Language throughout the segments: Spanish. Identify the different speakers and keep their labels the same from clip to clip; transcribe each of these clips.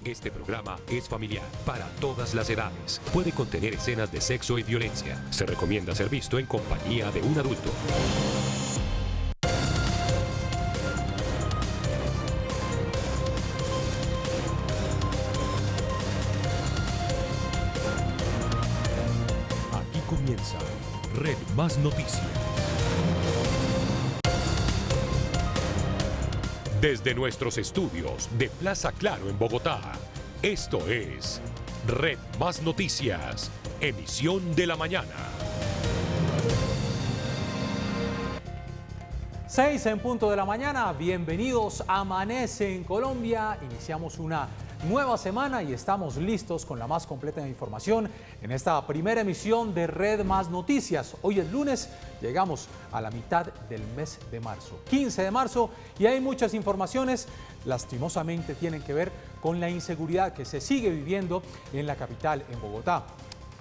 Speaker 1: Este programa es familiar para todas las edades. Puede contener escenas de sexo y violencia. Se recomienda ser visto en compañía de un adulto. Aquí comienza Red Más Noticias. Desde nuestros estudios de Plaza Claro en Bogotá, esto es Red Más Noticias, emisión de la mañana.
Speaker 2: 6 en punto de la mañana, bienvenidos a Amanece en Colombia. Iniciamos una nueva semana y estamos listos con la más completa información en esta primera emisión de Red Más Noticias. Hoy es lunes, llegamos a la mitad del mes de marzo, 15 de marzo, y hay muchas informaciones, lastimosamente tienen que ver con la inseguridad que se sigue viviendo en la capital, en Bogotá.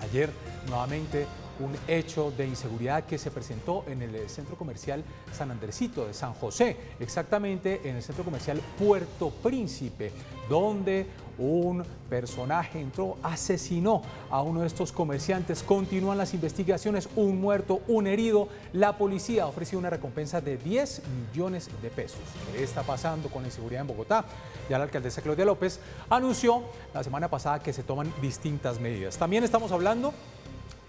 Speaker 2: Ayer nuevamente un hecho de inseguridad que se presentó en el centro comercial San Andresito de San José, exactamente en el centro comercial Puerto Príncipe, donde un personaje entró, asesinó a uno de estos comerciantes. Continúan las investigaciones, un muerto, un herido. La policía ha ofrecido una recompensa de 10 millones de pesos. ¿Qué está pasando con la inseguridad en Bogotá? Ya la alcaldesa Claudia López anunció la semana pasada que se toman distintas medidas. También estamos hablando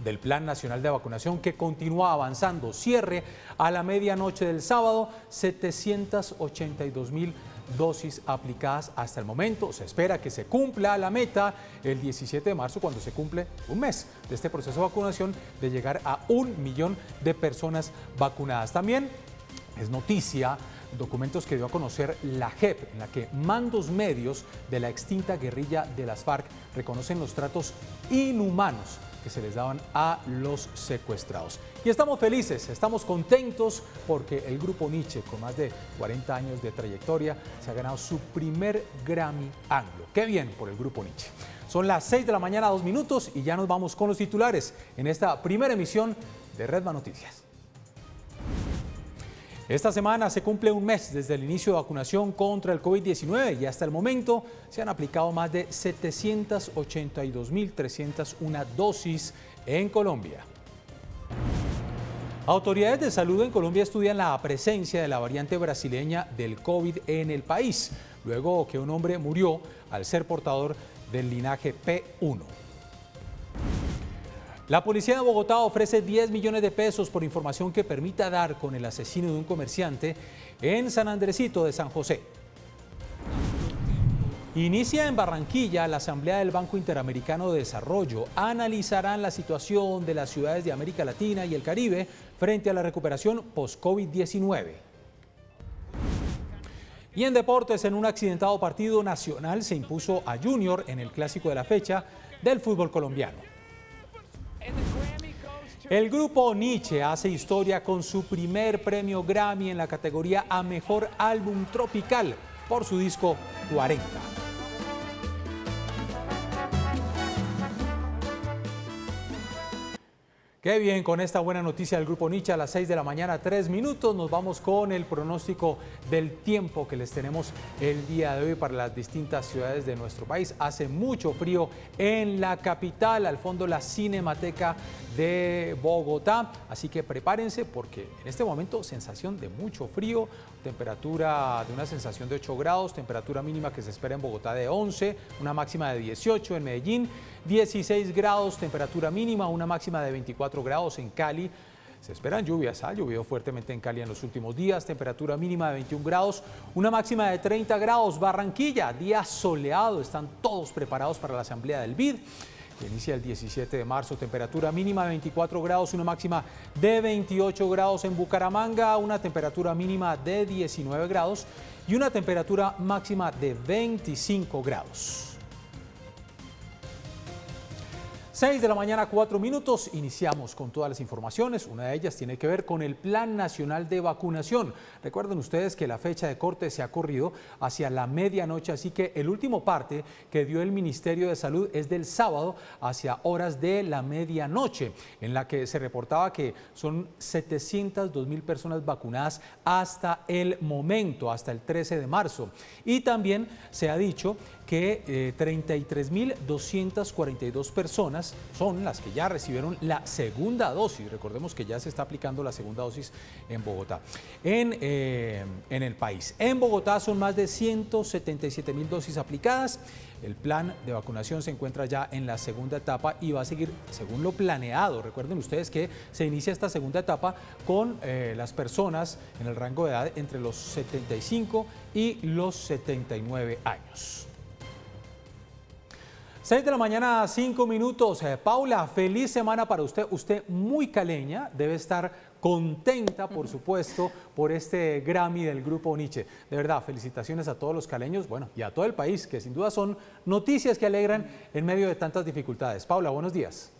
Speaker 2: del Plan Nacional de Vacunación que continúa avanzando. Cierre a la medianoche del sábado, 782.000 dosis aplicadas hasta el momento. Se espera que se cumpla la meta el 17 de marzo, cuando se cumple un mes de este proceso de vacunación, de llegar a 1 millón de personas vacunadas. También es noticia documentos que dio a conocer la JEP, en la que mandos medios de la extinta guerrilla de las FARC reconocen los tratos inhumanos que se les daban a los secuestrados. Y estamos felices, estamos contentos porque el Grupo Niche, con más de 40 años de trayectoria, se ha ganado su primer Grammy Anglo. ¡Qué bien por el Grupo Niche! Son las 6 de la mañana, 2 minutos, y ya nos vamos con los titulares en esta primera emisión de Red Más Noticias. Esta semana se cumple un mes desde el inicio de vacunación contra el COVID-19 y hasta el momento se han aplicado más de 782.301 dosis en Colombia. Autoridades de salud en Colombia estudian la presencia de la variante brasileña del COVID en el país, luego que un hombre murió al ser portador del linaje P1. La policía de Bogotá ofrece 10 millones de pesos por información que permita dar con el asesino de un comerciante en San Andresito de San José. Inicia en Barranquilla la Asamblea del Banco Interamericano de Desarrollo. Analizarán la situación de las ciudades de América Latina y el Caribe frente a la recuperación post-COVID-19. Y en deportes, en un accidentado partido, Nacional se impuso a Junior en el clásico de la fecha del fútbol colombiano. El Grupo Niche hace historia con su primer premio Grammy en la categoría a Mejor Álbum Tropical por su disco 40. Qué bien, con esta buena noticia del Grupo Niche a las 6 de la mañana, 3 minutos, nos vamos con el pronóstico del tiempo que les tenemos el día de hoy para las distintas ciudades de nuestro país. Hace mucho frío en la capital, al fondo la Cinemateca de Bogotá, así que prepárense porque en este momento sensación de mucho frío, temperatura de una sensación de 8 grados, temperatura mínima que se espera en Bogotá de 11, una máxima de 18 en Medellín, 16 grados, temperatura mínima, una máxima de 24 grados en Cali. Se esperan lluvias, ha llovido fuertemente en Cali en los últimos días, temperatura mínima de 21 grados, una máxima de 30 grados. Barranquilla, día soleado, están todos preparados para la asamblea del BID, que inicia el 17 de marzo, temperatura mínima de 24 grados, una máxima de 28 grados en Bucaramanga, una temperatura mínima de 19 grados y una temperatura máxima de 25 grados. 6 de la mañana, 4 minutos, iniciamos con todas las informaciones. Una de ellas tiene que ver con el Plan Nacional de Vacunación. Recuerden ustedes que la fecha de corte se ha corrido hacia la medianoche, así que el último parte que dio el Ministerio de Salud es del sábado hacia horas de la medianoche, en la que se reportaba que son 702.000 personas vacunadas hasta el momento, hasta el 13 de marzo. Y también se ha dicho que 33.242 personas son las que ya recibieron la segunda dosis. Recordemos que ya se está aplicando la segunda dosis en Bogotá, en el país. En Bogotá son más de 177.000 dosis aplicadas. El plan de vacunación se encuentra ya en la segunda etapa y va a seguir según lo planeado. Recuerden ustedes que se inicia esta segunda etapa con las personas en el rango de edad entre los 75 y los 79 años. 6 de la mañana, 5 minutos. Paula, feliz semana para usted. Usted muy caleña, debe estar contenta, por supuesto, por este Grammy del Grupo Niche. De verdad, felicitaciones a todos los caleños, bueno, y a todo el país, que sin duda son noticias que alegran en medio de tantas dificultades. Paula, buenos días.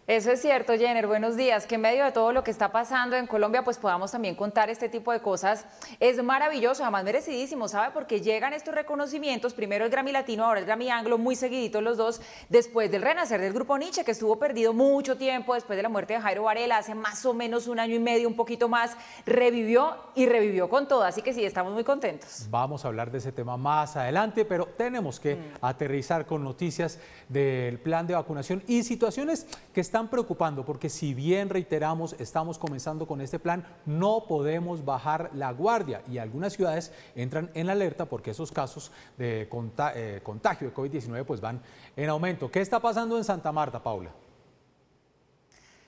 Speaker 3: Eso es cierto, Jenner, buenos días. Que en medio de todo lo que está pasando en Colombia, pues podamos también contar este tipo de cosas. Es maravilloso, además merecidísimo, ¿sabe? Porque llegan estos reconocimientos, primero el Grammy Latino, ahora el Grammy Anglo, muy seguiditos los dos, después del renacer del Grupo Niche, que estuvo perdido mucho tiempo después de la muerte de Jairo Varela, hace más o menos 1 año y medio, un poquito más, revivió y revivió con todo, así que sí, estamos muy contentos.
Speaker 2: Vamos a hablar de ese tema más adelante, pero tenemos que aterrizar con noticias del plan de vacunación y situaciones que están preocupando, porque si bien reiteramos, estamos comenzando con este plan, no podemos bajar la guardia y algunas ciudades entran en alerta porque esos casos de contagio de COVID-19 pues van en aumento. ¿Qué está pasando en Santa Marta, Paula?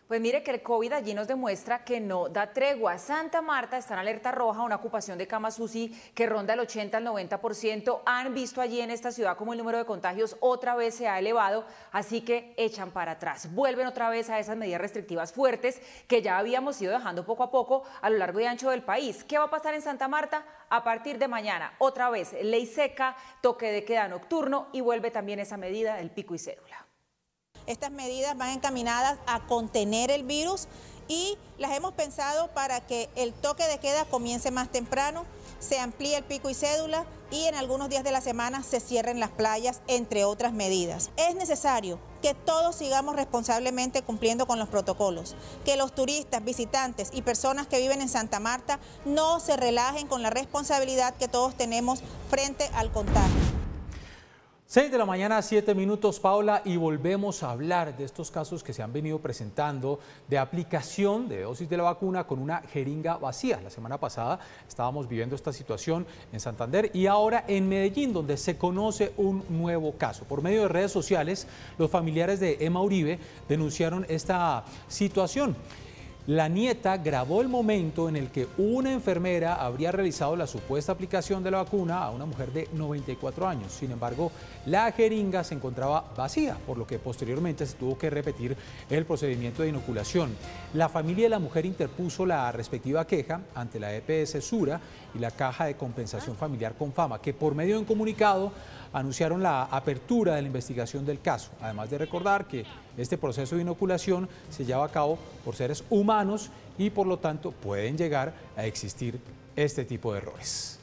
Speaker 3: Pues mire que el COVID allí nos demuestra que no da tregua. Santa Marta está en alerta roja, una ocupación de camas UCI que ronda el 80 al 90%. Han visto allí en esta ciudad como el número de contagios otra vez se ha elevado, así que echan para atrás. Vuelven otra vez a esas medidas restrictivas fuertes que ya habíamos ido dejando poco a poco a lo largo y ancho del país. ¿Qué va a pasar en Santa Marta? A partir de mañana, otra vez, ley seca, toque de queda nocturno y vuelve también esa medida del pico y cédula.
Speaker 4: Estas medidas van encaminadas a contener el virus y las hemos pensado para que el toque de queda comience más temprano, se amplíe el pico y cédula y en algunos días de la semana se cierren las playas, entre otras medidas. Es necesario que todos sigamos responsablemente cumpliendo con los protocolos, que los turistas, visitantes y personas que viven en Santa Marta no se relajen con la responsabilidad que todos tenemos frente al contagio.
Speaker 2: 6 de la mañana, 7 minutos, Paula, y volvemos a hablar de estos casos que se han venido presentando de aplicación de dosis de la vacuna con una jeringa vacía. La semana pasada estábamos viviendo esta situación en Santander y ahora en Medellín, donde se conoce un nuevo caso. Por medio de redes sociales, los familiares de Emma Uribe denunciaron esta situación. La nieta grabó el momento en el que una enfermera habría realizado la supuesta aplicación de la vacuna a una mujer de 94 años. Sin embargo, la jeringa se encontraba vacía, por lo que posteriormente se tuvo que repetir el procedimiento de inoculación. La familia de la mujer interpuso la respectiva queja ante la EPS Sura y la Caja de Compensación Familiar Confama, que por medio de un comunicado anunciaron la apertura de la investigación del caso, además de recordar que este proceso de inoculación se lleva a cabo por seres humanos y por lo tanto pueden llegar a existir este tipo de errores.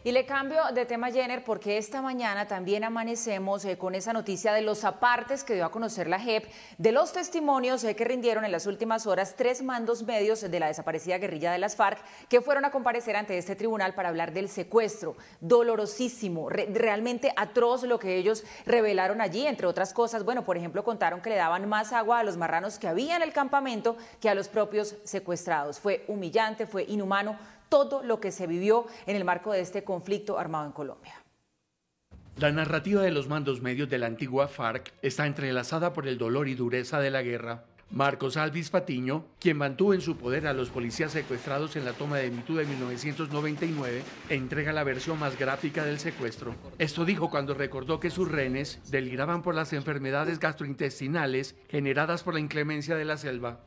Speaker 3: Y le cambio de tema, Jenner, porque esta mañana también amanecemos con esa noticia de los apartes que dio a conocer la JEP, de los testimonios que rindieron en las últimas horas 3 mandos medios de la desaparecida guerrilla de las FARC que fueron a comparecer ante este tribunal para hablar del secuestro. Dolorosísimo, realmente atroz lo que ellos revelaron allí, entre otras cosas. Bueno, por ejemplo, contaron que le daban más agua a los marranos que había en el campamento que a los propios secuestrados. Fue humillante, fue inhumano todo lo que se vivió en el marco de este conflicto armado en Colombia.
Speaker 5: La narrativa de los mandos medios de la antigua FARC está entrelazada por el dolor y dureza de la guerra. Marcos Alvis Patiño, quien mantuvo en su poder a los policías secuestrados en la toma de Mitú de 1999, entrega la versión más gráfica del secuestro. Esto dijo cuando recordó que sus rehenes deliraban por las enfermedades gastrointestinales generadas por la inclemencia de la selva.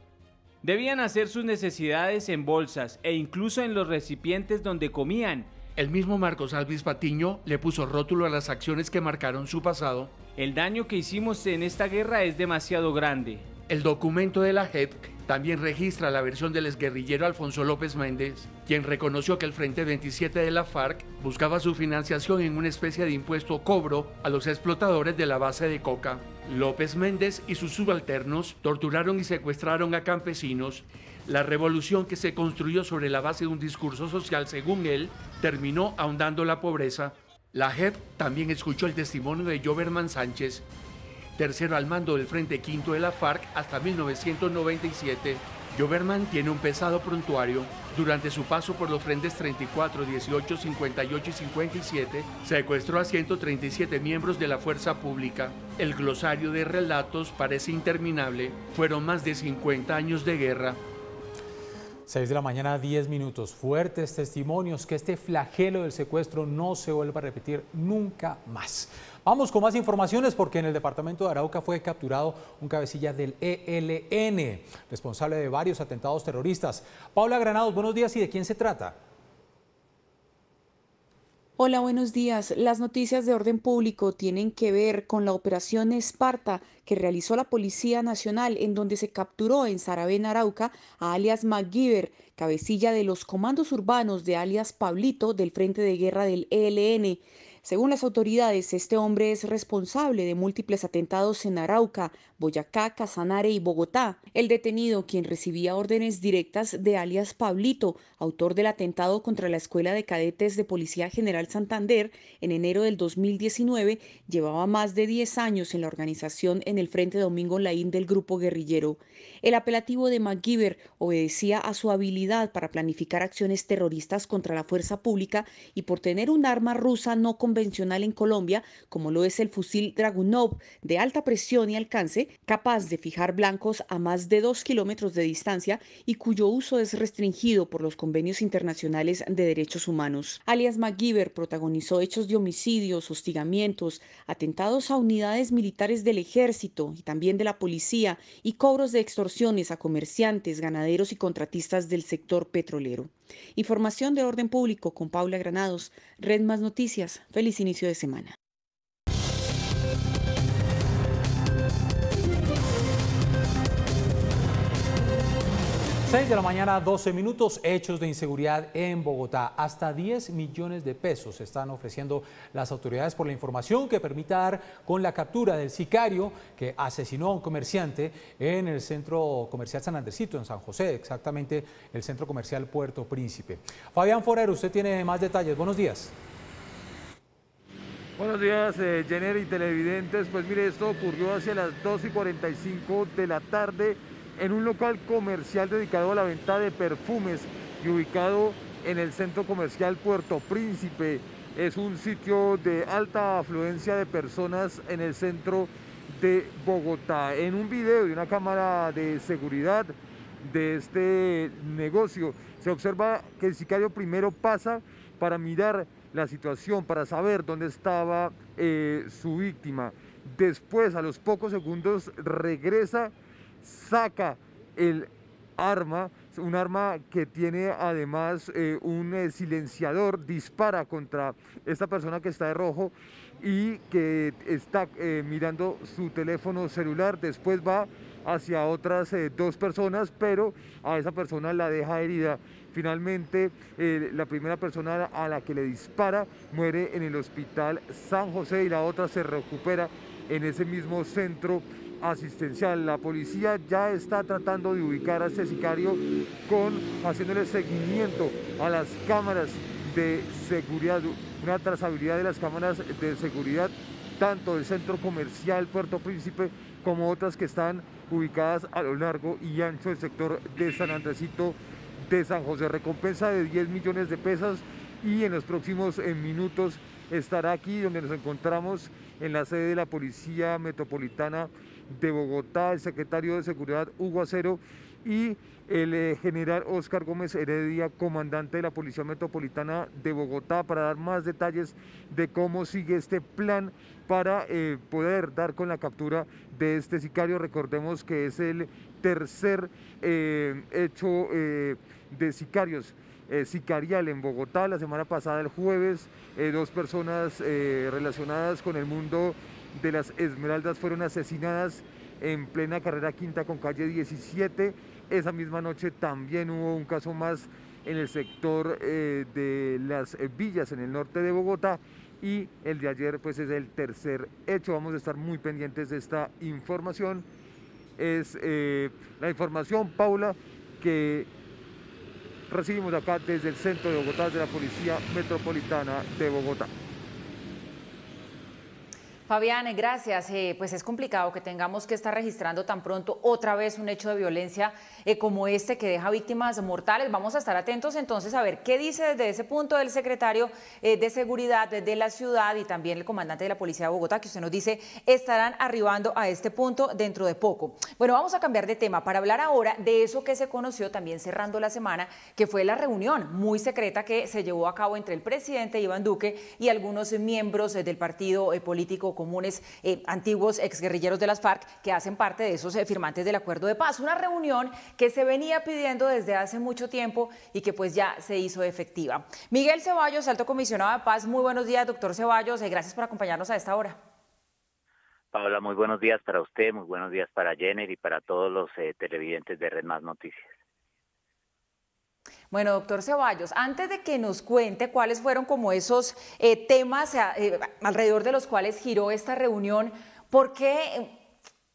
Speaker 6: Debían hacer sus necesidades en bolsas e incluso en los recipientes donde comían.
Speaker 5: El mismo Marcos Alvis Patiño le puso rótulo a las acciones que marcaron su pasado.
Speaker 6: El daño que hicimos en esta guerra es demasiado grande.
Speaker 5: El documento de la JEP también registra la versión del exguerrillero Alfonso López Méndez, quien reconoció que el Frente 27 de la FARC buscaba su financiación en una especie de impuesto cobro a los explotadores de la base de coca. López Méndez y sus subalternos torturaron y secuestraron a campesinos. La revolución que se construyó sobre la base de un discurso social, según él, terminó ahondando la pobreza. La JEP también escuchó el testimonio de Joberman Sánchez, tercero al mando del Frente Quinto de la FARC hasta 1997. Joberman tiene un pesado prontuario. Durante su paso por los frentes 34, 18, 58 y 57, secuestró a 137 miembros de la fuerza pública. El glosario de relatos parece interminable. Fueron más de 50 años de guerra.
Speaker 2: 6 de la mañana, 10 minutos. Fuertes testimonios que este flagelo del secuestro no se vuelva a repetir nunca más. Vamos con más informaciones porque en el departamento de Arauca fue capturado un cabecilla del ELN, responsable de varios atentados terroristas. Paula Granados, buenos días. ¿Y de quién se trata?
Speaker 7: Hola, buenos días. Las noticias de orden público tienen que ver con la operación Esparta que realizó la Policía Nacional, en donde se capturó en Saravena, Arauca, a alias MacGyver, cabecilla de los comandos urbanos de alias Pablito del Frente de Guerra del ELN. Según las autoridades, este hombre es responsable de múltiples atentados en Arauca, Boyacá, Casanare y Bogotá. El detenido, quien recibía órdenes directas de alias Pablito, autor del atentado contra la Escuela de Cadetes de Policía General Santander en enero del 2019, llevaba más de 10 años en la organización en el Frente Domingo Laín del grupo guerrillero. El apelativo de MacGyver obedecía a su habilidad para planificar acciones terroristas contra la fuerza pública y por tener un arma rusa no convencional en Colombia, como lo es el fusil Dragunov de alta presión y alcance, capaz de fijar blancos a más de 2 kilómetros de distancia y cuyo uso es restringido por los convenios internacionales de derechos humanos. Alias MacGyver protagonizó hechos de homicidios, hostigamientos, atentados a unidades militares del ejército y también de la policía y cobros de extorsiones a comerciantes, ganaderos y contratistas del sector petrolero. Información de orden público con Paula Granados, Red Más Noticias. Feliz inicio de semana.
Speaker 2: 6 de la mañana, 12 minutos, hechos de inseguridad en Bogotá. Hasta 10 millones de pesos están ofreciendo las autoridades por la información que permita dar con la captura del sicario que asesinó a un comerciante en el centro comercial San Andresito, en San José, exactamente el centro comercial Puerto Príncipe. Fabián Forero, usted tiene más detalles. Buenos días.
Speaker 8: Buenos días, Jenner y televidentes. Pues mire, esto ocurrió hacia las 2:45 de la tarde en un local comercial dedicado a la venta de perfumes y ubicado en el centro comercial Puerto Príncipe. Es un sitio de alta afluencia de personas en el centro de Bogotá. En un video de una cámara de seguridad de este negocio se observa que el sicario primero pasa para mirar la situación, para saber dónde estaba su víctima. Después, a los pocos segundos, regresa, saca el arma, un arma que tiene además un silenciador, dispara contra esta persona que está de rojo y que está mirando su teléfono celular. Después va hacia otras dos personas, pero a esa persona la deja herida. Finalmente, la primera persona a la que le dispara muere en el hospital San José y la otra se recupera en ese mismo centro asistencial. La policía ya está tratando de ubicar a este sicario haciéndole seguimiento a las cámaras de seguridad, una trazabilidad de las cámaras de seguridad tanto del centro comercial Puerto Príncipe como otras que están ubicadas a lo largo y ancho del sector de San Andresito de San José. Recompensa de 10 millones de pesos y en los próximos minutos estará aquí donde nos encontramos en la sede de la Policía Metropolitana de Bogotá, el secretario de Seguridad Hugo Acero y el general Óscar Gómez Heredia, comandante de la Policía Metropolitana de Bogotá, para dar más detalles de cómo sigue este plan para poder dar con la captura de este sicario. Recordemos que es el tercer hecho de sicarios sicarial en Bogotá. La semana pasada, el jueves, dos personas relacionadas con el mundo de las Esmeraldas fueron asesinadas en plena carrera quinta con calle 17. Esa misma noche también hubo un caso más en el sector de las Villas, en el norte de Bogotá, y el de ayer pues es el tercer hecho. Vamos a estar muy pendientes de esta información. Es la información, Paula, que recibimos acá desde el centro de Bogotá, de la Policía Metropolitana de Bogotá.
Speaker 3: Fabián, gracias. Pues es complicado que tengamos que estar registrando tan pronto otra vez un hecho de violencia como este que deja víctimas mortales. Vamos a estar atentos entonces a ver qué dice desde ese punto el secretario de Seguridad de la ciudad y también el comandante de la Policía de Bogotá, que usted nos dice estarán arribando a este punto dentro de poco. Bueno, vamos a cambiar de tema para hablar ahora de eso que se conoció también cerrando la semana, que fue la reunión muy secreta que se llevó a cabo entre el presidente Iván Duque y algunos miembros del partido político comunes, antiguos exguerrilleros de las FARC, que hacen parte de esos firmantes del acuerdo de paz. Una reunión que se venía pidiendo desde hace mucho tiempo y que pues ya se hizo efectiva. Miguel Ceballos, alto comisionado de paz, muy buenos días, doctor Ceballos, gracias por acompañarnos a esta hora.
Speaker 9: Paola, muy buenos días para usted, muy buenos días para Jenner y para todos los televidentes de Red Más Noticias.
Speaker 3: Bueno, doctor Ceballos, antes de que nos cuente cuáles fueron como esos temas alrededor de los cuales giró esta reunión, ¿por qué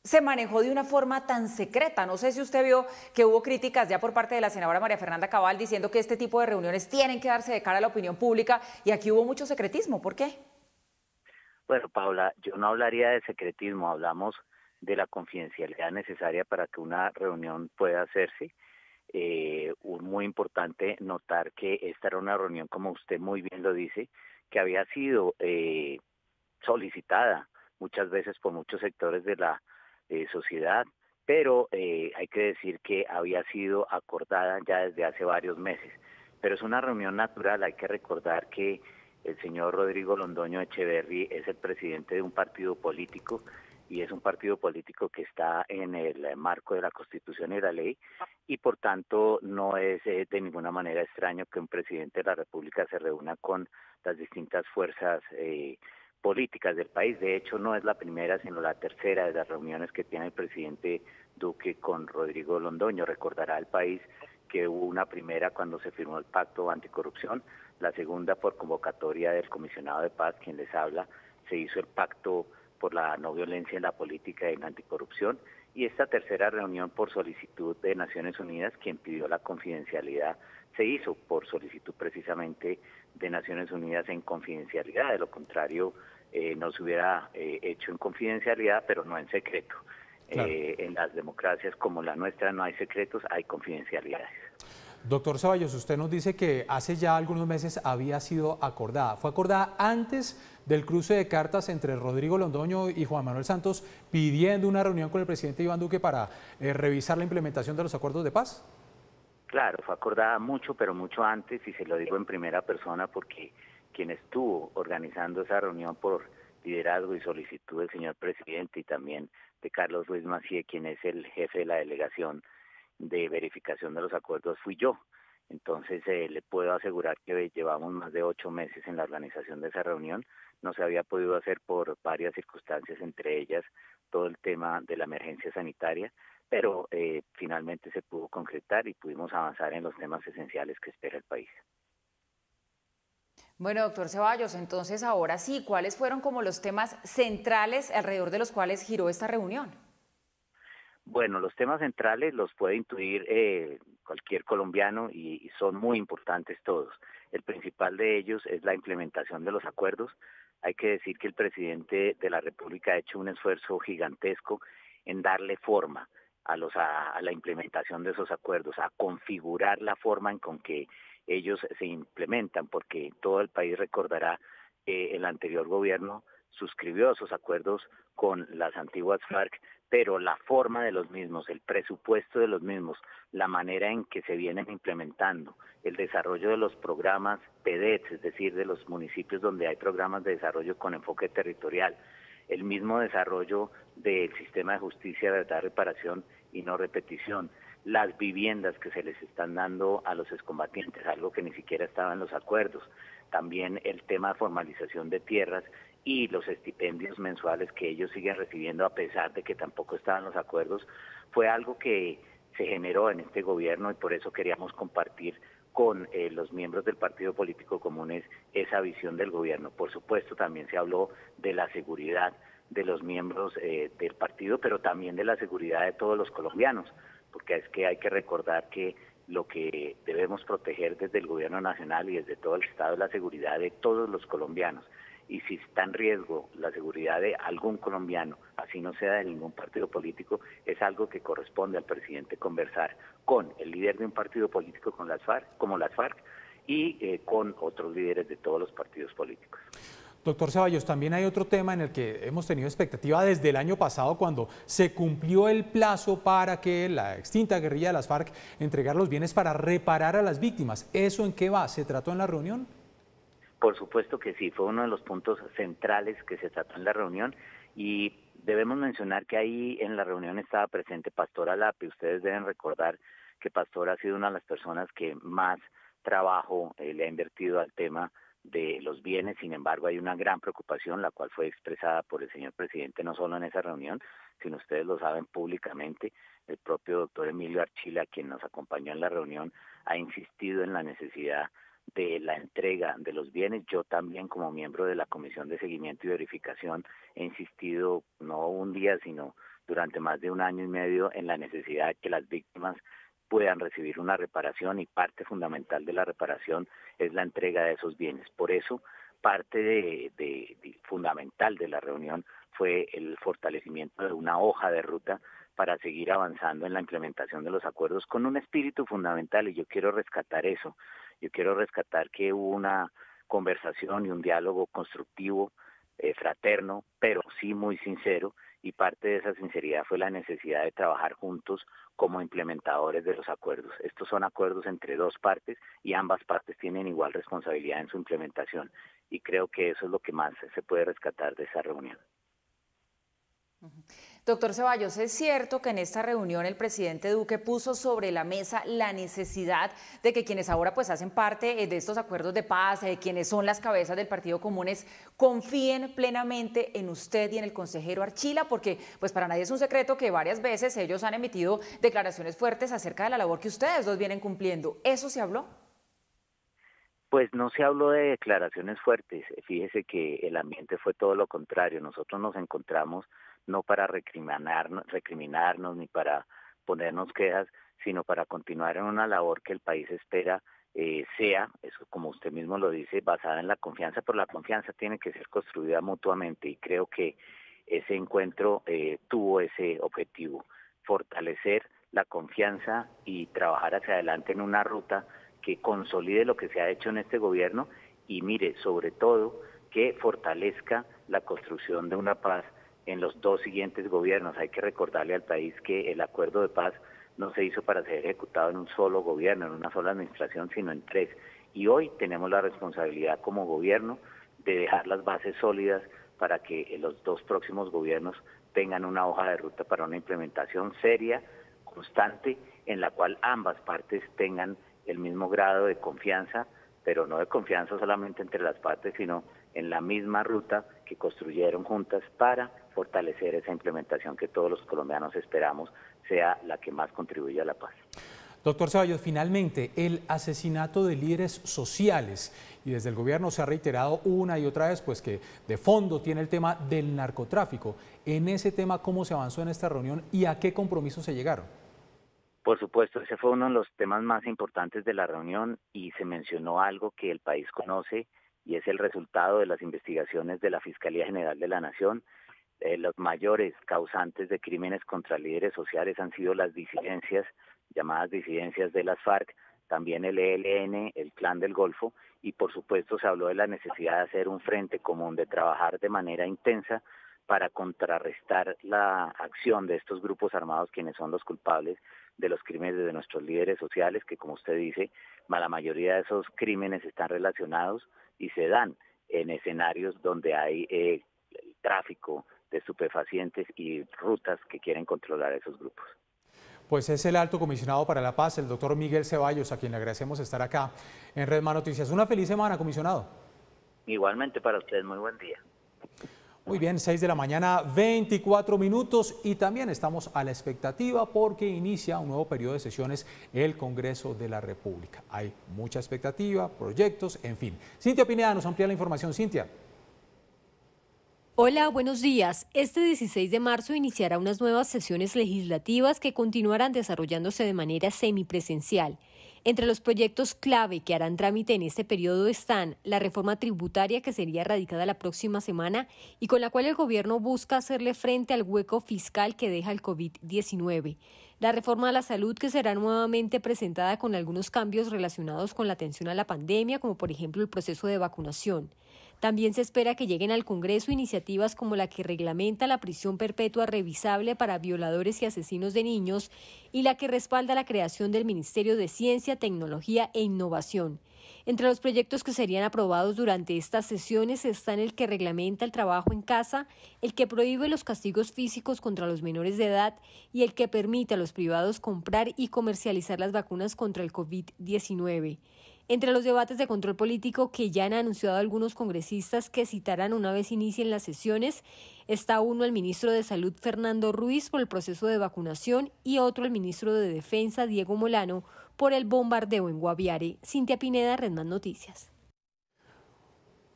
Speaker 3: se manejó de una forma tan secreta? No sé si usted vio que hubo críticas ya por parte de la senadora María Fernanda Cabal diciendo que este tipo de reuniones tienen que darse de cara a la opinión pública y aquí hubo mucho secretismo. ¿Por qué?
Speaker 9: Bueno, Paola, yo no hablaría de secretismo, hablamos de la confidencialidad necesaria para que una reunión pueda hacerse. Muy importante notar que esta era una reunión, como usted muy bien lo dice, que había sido solicitada muchas veces por muchos sectores de la sociedad, pero hay que decir que había sido acordada ya desde hace varios meses. Pero es una reunión natural, hay que recordar que el señor Rodrigo Londoño Echeverry es el presidente de un partido político y es un partido político que está en el marco de la Constitución y la ley y por tanto no es de ninguna manera extraño que un presidente de la República se reúna con las distintas fuerzas políticas del país. De hecho, no es la primera, sino la tercera de las reuniones que tiene el presidente Duque con Rodrigo Londoño. Recordará al país que hubo una primera cuando se firmó el pacto anticorrupción, la segunda por convocatoria del comisionado de paz, quien les habla, se hizo el pacto por la no violencia en la política y en la anticorrupción, y esta tercera reunión por solicitud de Naciones Unidas, quien pidió la confidencialidad, se hizo por solicitud precisamente de Naciones Unidas en confidencialidad, de lo contrario no se hubiera hecho en confidencialidad, pero no en secreto. Claro. En las democracias como la nuestra no hay secretos, hay confidencialidades.
Speaker 2: Doctor Ceballos, usted nos dice que hace ya algunos meses había sido acordada. ¿Fue acordada antes del cruce de cartas entre Rodrigo Londoño y Juan Manuel Santos pidiendo una reunión con el presidente Iván Duque para revisar la implementación de los acuerdos de paz?
Speaker 9: Claro, fue acordada mucho, pero mucho antes, y se lo digo en primera persona porque quien estuvo organizando esa reunión por liderazgo y solicitud del señor presidente y también de Carlos Ruiz Macié, quien es el jefe de la delegación de verificación de los acuerdos, fui yo. Entonces le puedo asegurar que llevamos más de 8 meses en la organización de esa reunión. No se había podido hacer por varias circunstancias, entre ellas todo el tema de la emergencia sanitaria, pero finalmente se pudo concretar y pudimos avanzar en los temas esenciales que espera el país.
Speaker 3: Bueno, doctor Ceballos, entonces ahora sí, ¿cuáles fueron como los temas centrales alrededor de los cuales giró esta reunión?
Speaker 9: Bueno, los temas centrales los puede intuir cualquier colombiano y son muy importantes todos. El principal de ellos es la implementación de los acuerdos. Hay que decir que el presidente de la República ha hecho un esfuerzo gigantesco en darle forma a la implementación de esos acuerdos, a configurar la forma en con que ellos se implementan, porque todo el país recordará que el anterior gobierno suscribió esos acuerdos con las antiguas FARC, pero la forma de los mismos, el presupuesto de los mismos, la manera en que se vienen implementando, el desarrollo de los programas PEDET, es decir, de los municipios donde hay programas de desarrollo con enfoque territorial, el mismo desarrollo del sistema de justicia, verdad, reparación y no repetición, las viviendas que se les están dando a los excombatientes, algo que ni siquiera estaba en los acuerdos, también el tema de formalización de tierras y los estipendios mensuales que ellos siguen recibiendo a pesar de que tampoco estaban los acuerdos, fue algo que se generó en este gobierno y por eso queríamos compartir con los miembros del Partido Político Comunes esa visión del gobierno. Por supuesto, también se habló de la seguridad de los miembros del partido, pero también de la seguridad de todos los colombianos, porque es que hay que recordar que lo que debemos proteger desde el gobierno nacional y desde todo el Estado es la seguridad de todos los colombianos. Y si está en riesgo la seguridad de algún colombiano, así no sea de ningún partido político, es algo que corresponde al presidente conversar con el líder de un partido político como las FARC y con otros líderes de todos los partidos políticos.
Speaker 2: Doctor Ceballos, también hay otro tema en el que hemos tenido expectativa desde el año pasado, cuando se cumplió el plazo para que la extinta guerrilla de las FARC entregara los bienes para reparar a las víctimas. ¿Eso en qué va? ¿Se trató en la reunión?
Speaker 9: Por supuesto que sí, fue uno de los puntos centrales que se trató en la reunión, y debemos mencionar que ahí en la reunión estaba presente Pastora Lape. Ustedes deben recordar que Pastora ha sido una de las personas que más trabajo le ha invertido al tema de los bienes. Sin embargo, hay una gran preocupación, la cual fue expresada por el señor presidente no solo en esa reunión, sino ustedes lo saben públicamente. El propio doctor Emilio Archila, quien nos acompañó en la reunión, ha insistido en la necesidad de la entrega de los bienes. Yo también, como miembro de la Comisión de Seguimiento y Verificación, he insistido no un día, sino durante más de 1 año y medio en la necesidad de que las víctimas puedan recibir una reparación, y parte fundamental de la reparación es la entrega de esos bienes. Por eso, parte fundamental de la reunión fue el fortalecimiento de una hoja de ruta para seguir avanzando en la implementación de los acuerdos con un espíritu fundamental, y yo quiero rescatar eso. Yo quiero rescatar que hubo una conversación y un diálogo constructivo, fraterno, pero sí muy sincero, y parte de esa sinceridad fue la necesidad de trabajar juntos como implementadores de los acuerdos. Estos son acuerdos entre dos partes y ambas partes tienen igual responsabilidad en su implementación, y creo que eso es lo que más se puede rescatar de esa reunión.
Speaker 3: Doctor Ceballos, ¿es cierto que en esta reunión el presidente Duque puso sobre la mesa la necesidad de que quienes ahora pues hacen parte de estos acuerdos de paz, quienes son las cabezas del Partido Comunes, confíen plenamente en usted y en el consejero Archila? Porque pues para nadie es un secreto que varias veces ellos han emitido declaraciones fuertes acerca de la labor que ustedes dos vienen cumpliendo. ¿Eso se habló?
Speaker 9: Pues no se habló de declaraciones fuertes. Fíjese que el ambiente fue todo lo contrario. Nosotros nos encontramos no para recriminarnos ni para ponernos quejas, sino para continuar en una labor que el país espera sea, eso como usted mismo lo dice, basada en la confianza, pero la confianza tiene que ser construida mutuamente, y creo que ese encuentro tuvo ese objetivo: fortalecer la confianza y trabajar hacia adelante en una ruta que consolide lo que se ha hecho en este gobierno, y mire, sobre todo, que fortalezca la construcción de una paz en los 2 siguientes gobiernos. Hay que recordarle al país que el acuerdo de paz no se hizo para ser ejecutado en un solo gobierno, en una sola administración, sino en 3. Y hoy tenemos la responsabilidad como gobierno de dejar las bases sólidas para que los 2 próximos gobiernos tengan una hoja de ruta para una implementación seria, constante, en la cual ambas partes tengan el mismo grado de confianza, pero no de confianza solamente entre las partes, sino en la misma ruta que construyeron juntas para fortalecer esa implementación que todos los colombianos esperamos sea la que más contribuya a la paz.
Speaker 2: Doctor Ceballos, finalmente, el asesinato de líderes sociales, y desde el gobierno se ha reiterado una y otra vez pues que de fondo tiene el tema del narcotráfico. En ese tema, ¿cómo se avanzó en esta reunión y a qué compromisos se llegaron?
Speaker 9: Por supuesto, ese fue uno de los temas más importantes de la reunión, y se mencionó algo que el país conoce, y es el resultado de las investigaciones de la Fiscalía General de la Nación. Los mayores causantes de crímenes contra líderes sociales han sido las disidencias, llamadas disidencias de las FARC, también el ELN, el Clan del Golfo, y por supuesto se habló de la necesidad de hacer un frente común, de trabajar de manera intensa para contrarrestar la acción de estos grupos armados, quienes son los culpables de los crímenes de nuestros líderes sociales, que como usted dice, la mayoría de esos crímenes están relacionados y se dan en escenarios donde hay tráfico de estupefacientes y rutas que quieren controlar a esos grupos.
Speaker 2: Pues es el Alto Comisionado para la Paz, el doctor Miguel Ceballos, a quien le agradecemos estar acá en Red Más Noticias. Una feliz semana, comisionado.
Speaker 9: Igualmente para ustedes, muy buen día.
Speaker 2: Muy bien, 6 de la mañana, 24 minutos, y también estamos a la expectativa porque inicia un nuevo periodo de sesiones el Congreso de la República. Hay mucha expectativa, proyectos, en fin. Cintia Pineda nos amplía la información. Cintia.
Speaker 10: Hola, buenos días. Este 16 de marzo iniciará unas nuevas sesiones legislativas que continuarán desarrollándose de manera semipresencial. Entre los proyectos clave que harán trámite en este periodo están la reforma tributaria, que sería radicada la próxima semana y con la cual el gobierno busca hacerle frente al hueco fiscal que deja el COVID-19. La reforma a la salud, que será nuevamente presentada con algunos cambios relacionados con la atención a la pandemia, como por ejemplo el proceso de vacunación. También se espera que lleguen al Congreso iniciativas como la que reglamenta la prisión perpetua revisable para violadores y asesinos de niños y la que respalda la creación del Ministerio de Ciencia, Tecnología e Innovación. Entre los proyectos que serían aprobados durante estas sesiones están el que reglamenta el trabajo en casa, el que prohíbe los castigos físicos contra los menores de edad y el que permite a los privados comprar y comercializar las vacunas contra el COVID-19. Entre los debates de control político que ya han anunciado algunos congresistas que citarán una vez inicien las sesiones, está uno el ministro de Salud Fernando Ruiz por el proceso de vacunación y otro el ministro de Defensa Diego Molano por el bombardeo en Guaviare. Cintia Pineda, Red Más Noticias.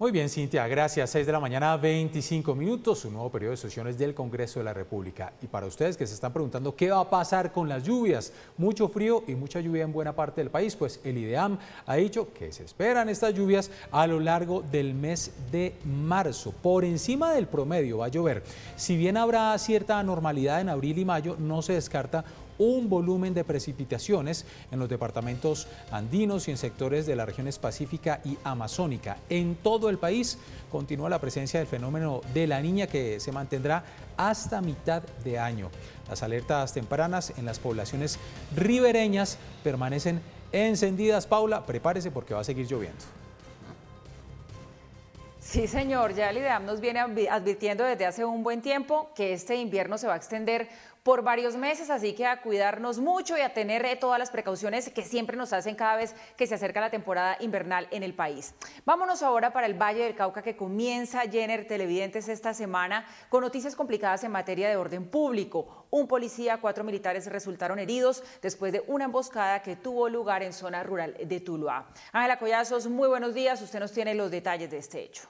Speaker 2: Muy bien, Cintia, gracias. 6 de la mañana, 25 minutos, un nuevo periodo de sesiones del Congreso de la República. Y para ustedes que se están preguntando qué va a pasar con las lluvias, mucho frío y mucha lluvia en buena parte del país, pues el IDEAM ha dicho que se esperan estas lluvias a lo largo del mes de marzo. Por encima del promedio va a llover. Si bien habrá cierta anormalidad en abril y mayo, no se descarta un volumen de precipitaciones en los departamentos andinos y en sectores de las regiones pacífica y amazónica. En todo el país continúa la presencia del fenómeno de la Niña, que se mantendrá hasta mitad de año. Las alertas tempranas en las poblaciones ribereñas permanecen encendidas. Paula, prepárese porque va a seguir lloviendo.
Speaker 3: Sí, señor, ya el IDEAM nos viene advirtiendo desde hace un buen tiempo que este invierno se va a extender por varios meses, así que a cuidarnos mucho y a tener todas las precauciones que siempre nos hacen cada vez que se acerca la temporada invernal en el país. Vámonos ahora para el Valle del Cauca, que comienza, Jenner, televidentes, esta semana con noticias complicadas en materia de orden público. Un policía, 4 militares resultaron heridos después de una emboscada que tuvo lugar en zona rural de Tuluá. Ángela Collazos, muy buenos días, usted nos tiene los detalles de este hecho.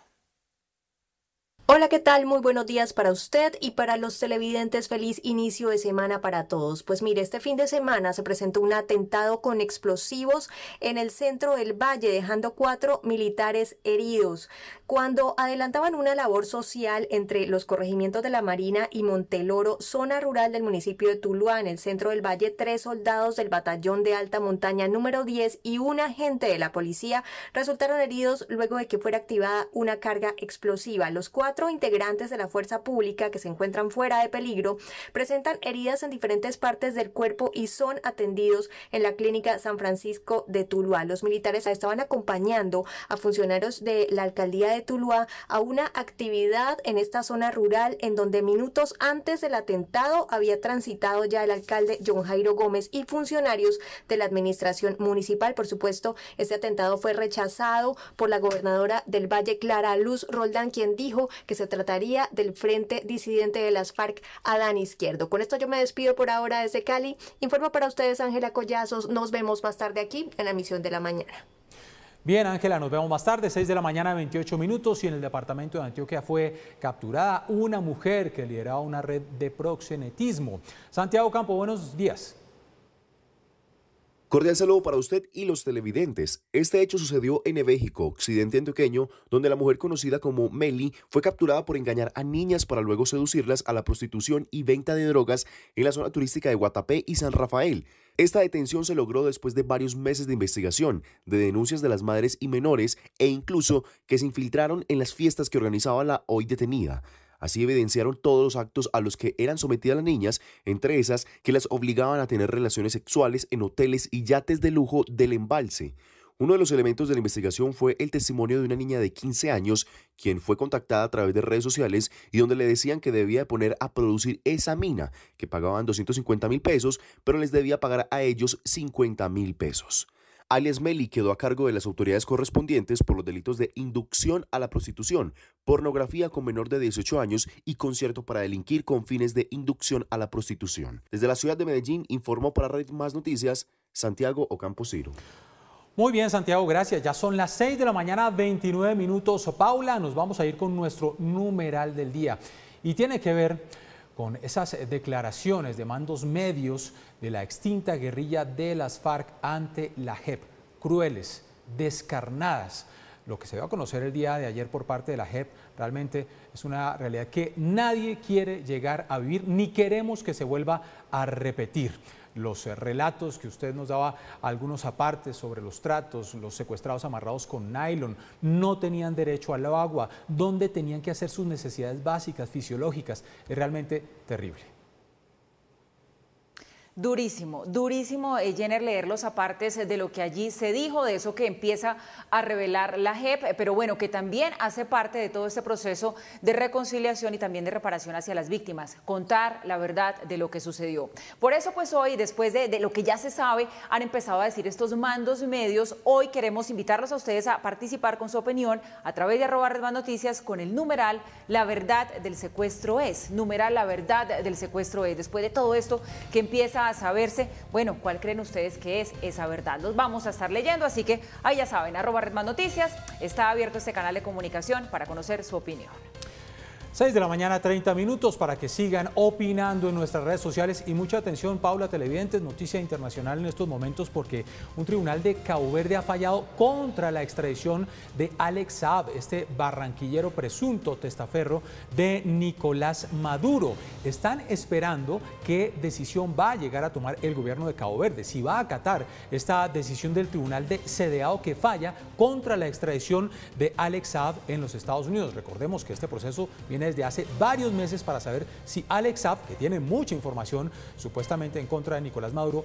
Speaker 11: Hola, ¿qué tal? Muy buenos días para usted y para los televidentes. Feliz inicio de semana para todos. Pues mire, este fin de semana se presentó un atentado con explosivos en el centro del Valle, dejando 4 militares heridos. Cuando adelantaban una labor social entre los corregimientos de La Marina y Monteloro, zona rural del municipio de Tuluá, en el centro del Valle, 3 soldados del batallón de alta montaña número 10 y un agente de la policía resultaron heridos luego de que fuera activada una carga explosiva. Los 4 integrantes de la fuerza pública que se encuentran fuera de peligro presentan heridas en diferentes partes del cuerpo y son atendidos en la clínica San Francisco de Tuluá. Los militares estaban acompañando a funcionarios de la alcaldía de Tuluá a una actividad en esta zona rural en donde minutos antes del atentado había transitado ya el alcalde John Jairo Gómez y funcionarios de la administración municipal. Por supuesto, este atentado fue rechazado por la gobernadora del Valle, Clara Luz Roldán, quien dijo que se trataría del frente disidente de las FARC, Adán Izquierdo. Con esto yo me despido por ahora desde Cali. Informo para ustedes Ángela Collazos. Nos vemos más tarde aquí en la emisión de la mañana.
Speaker 2: Bien, Ángela, nos vemos más tarde, 6 de la mañana, 28 minutos, y en el departamento de Antioquia fue capturada una mujer que lideraba una red de proxenetismo. Santiago Campo, buenos días.
Speaker 12: Cordial saludo para usted y los televidentes. Este hecho sucedió en México, occidente antioqueño, donde la mujer conocida como Meli fue capturada por engañar a niñas para luego seducirlas a la prostitución y venta de drogas en la zona turística de Guatapé y San Rafael. Esta detención se logró después de varios meses de investigación, de denuncias de las madres y menores e incluso que se infiltraron en las fiestas que organizaba la hoy detenida. Así evidenciaron todos los actos a los que eran sometidas las niñas, entre esas que las obligaban a tener relaciones sexuales en hoteles y yates de lujo del Embalse. Uno de los elementos de la investigación fue el testimonio de una niña de 15 años, quien fue contactada a través de redes sociales y donde le decían que debía poner a producir esa mina, que pagaban 250.000 pesos, pero les debía pagar a ellos 50.000 pesos. Alias Meli quedó a cargo de las autoridades correspondientes por los delitos de inducción a la prostitución, pornografía con menor de 18 años y concierto para delinquir con fines de inducción a la prostitución. Desde la ciudad de Medellín informó para Red Más Noticias Santiago Ocampo Ciro.
Speaker 2: Muy bien, Santiago, gracias. Ya son las 6 de la mañana, 29 minutos. Paula, nos vamos a ir con nuestro numeral del día. Y tiene que ver con esas declaraciones de mandos medios de la extinta guerrilla de las FARC ante la JEP. Crueles, descarnadas. Lo que se dio a conocer el día de ayer por parte de la JEP realmente es una realidad que nadie quiere llegar a vivir, ni queremos que se vuelva a repetir. Los relatos que usted nos daba, algunos apartes sobre los tratos, los secuestrados amarrados con nylon, no tenían derecho al agua, donde tenían que hacer sus necesidades básicas, fisiológicas, es realmente terrible.
Speaker 3: Durísimo, durísimo, Jenner, leer los apartes de lo que allí se dijo, de eso que empieza a revelar la JEP, pero bueno, que también hace parte de todo este proceso de reconciliación y también de reparación hacia las víctimas, contar la verdad de lo que sucedió. Por eso, pues hoy, después de lo que ya se sabe, han empezado a decir estos mandos medios. Hoy queremos invitarlos a ustedes a participar con su opinión a través de @RedMásNoticias con el numeral La verdad del secuestro es, numeral La verdad del secuestro es. Después de todo esto que empieza a saberse, bueno, ¿cuál creen ustedes que es esa verdad? Los vamos a estar leyendo, así que ahí ya saben, @RedMásNoticias, está abierto este canal de comunicación para conocer su opinión.
Speaker 2: 6 de la mañana, 30 minutos para que sigan opinando en nuestras redes sociales. Y mucha atención, Paula, televidentes, noticia internacional en estos momentos, porque un tribunal de Cabo Verde ha fallado contra la extradición de Alex Saab, este barranquillero presunto testaferro de Nicolás Maduro. Están esperando qué decisión va a llegar a tomar el gobierno de Cabo Verde, si va a acatar esta decisión del tribunal de CEDEAO que falla contra la extradición de Alex Saab en los Estados Unidos. Recordemos que este proceso viene desde hace varios meses para saber si Alex Saab, que tiene mucha información supuestamente en contra de Nicolás Maduro,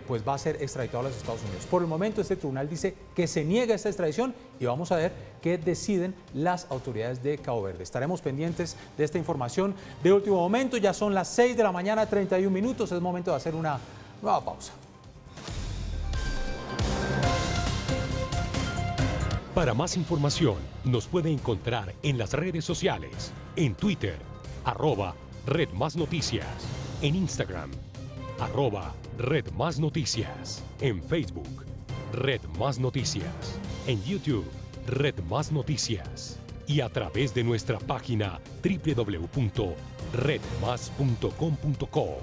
Speaker 2: pues va a ser extraditado a los Estados Unidos. Por el momento este tribunal dice que se niega esta extradición y vamos a ver qué deciden las autoridades de Cabo Verde. Estaremos pendientes de esta información de último momento. Ya son las 6 de la mañana, 31 minutos. Es momento de hacer una nueva pausa.
Speaker 1: Para más información, nos puede encontrar en las redes sociales, en Twitter, @RedMásNoticias, en Instagram, @RedMásNoticias, en Facebook, Red Más Noticias, en YouTube, Red Más Noticias, y a través de nuestra página www.redmas.com.co.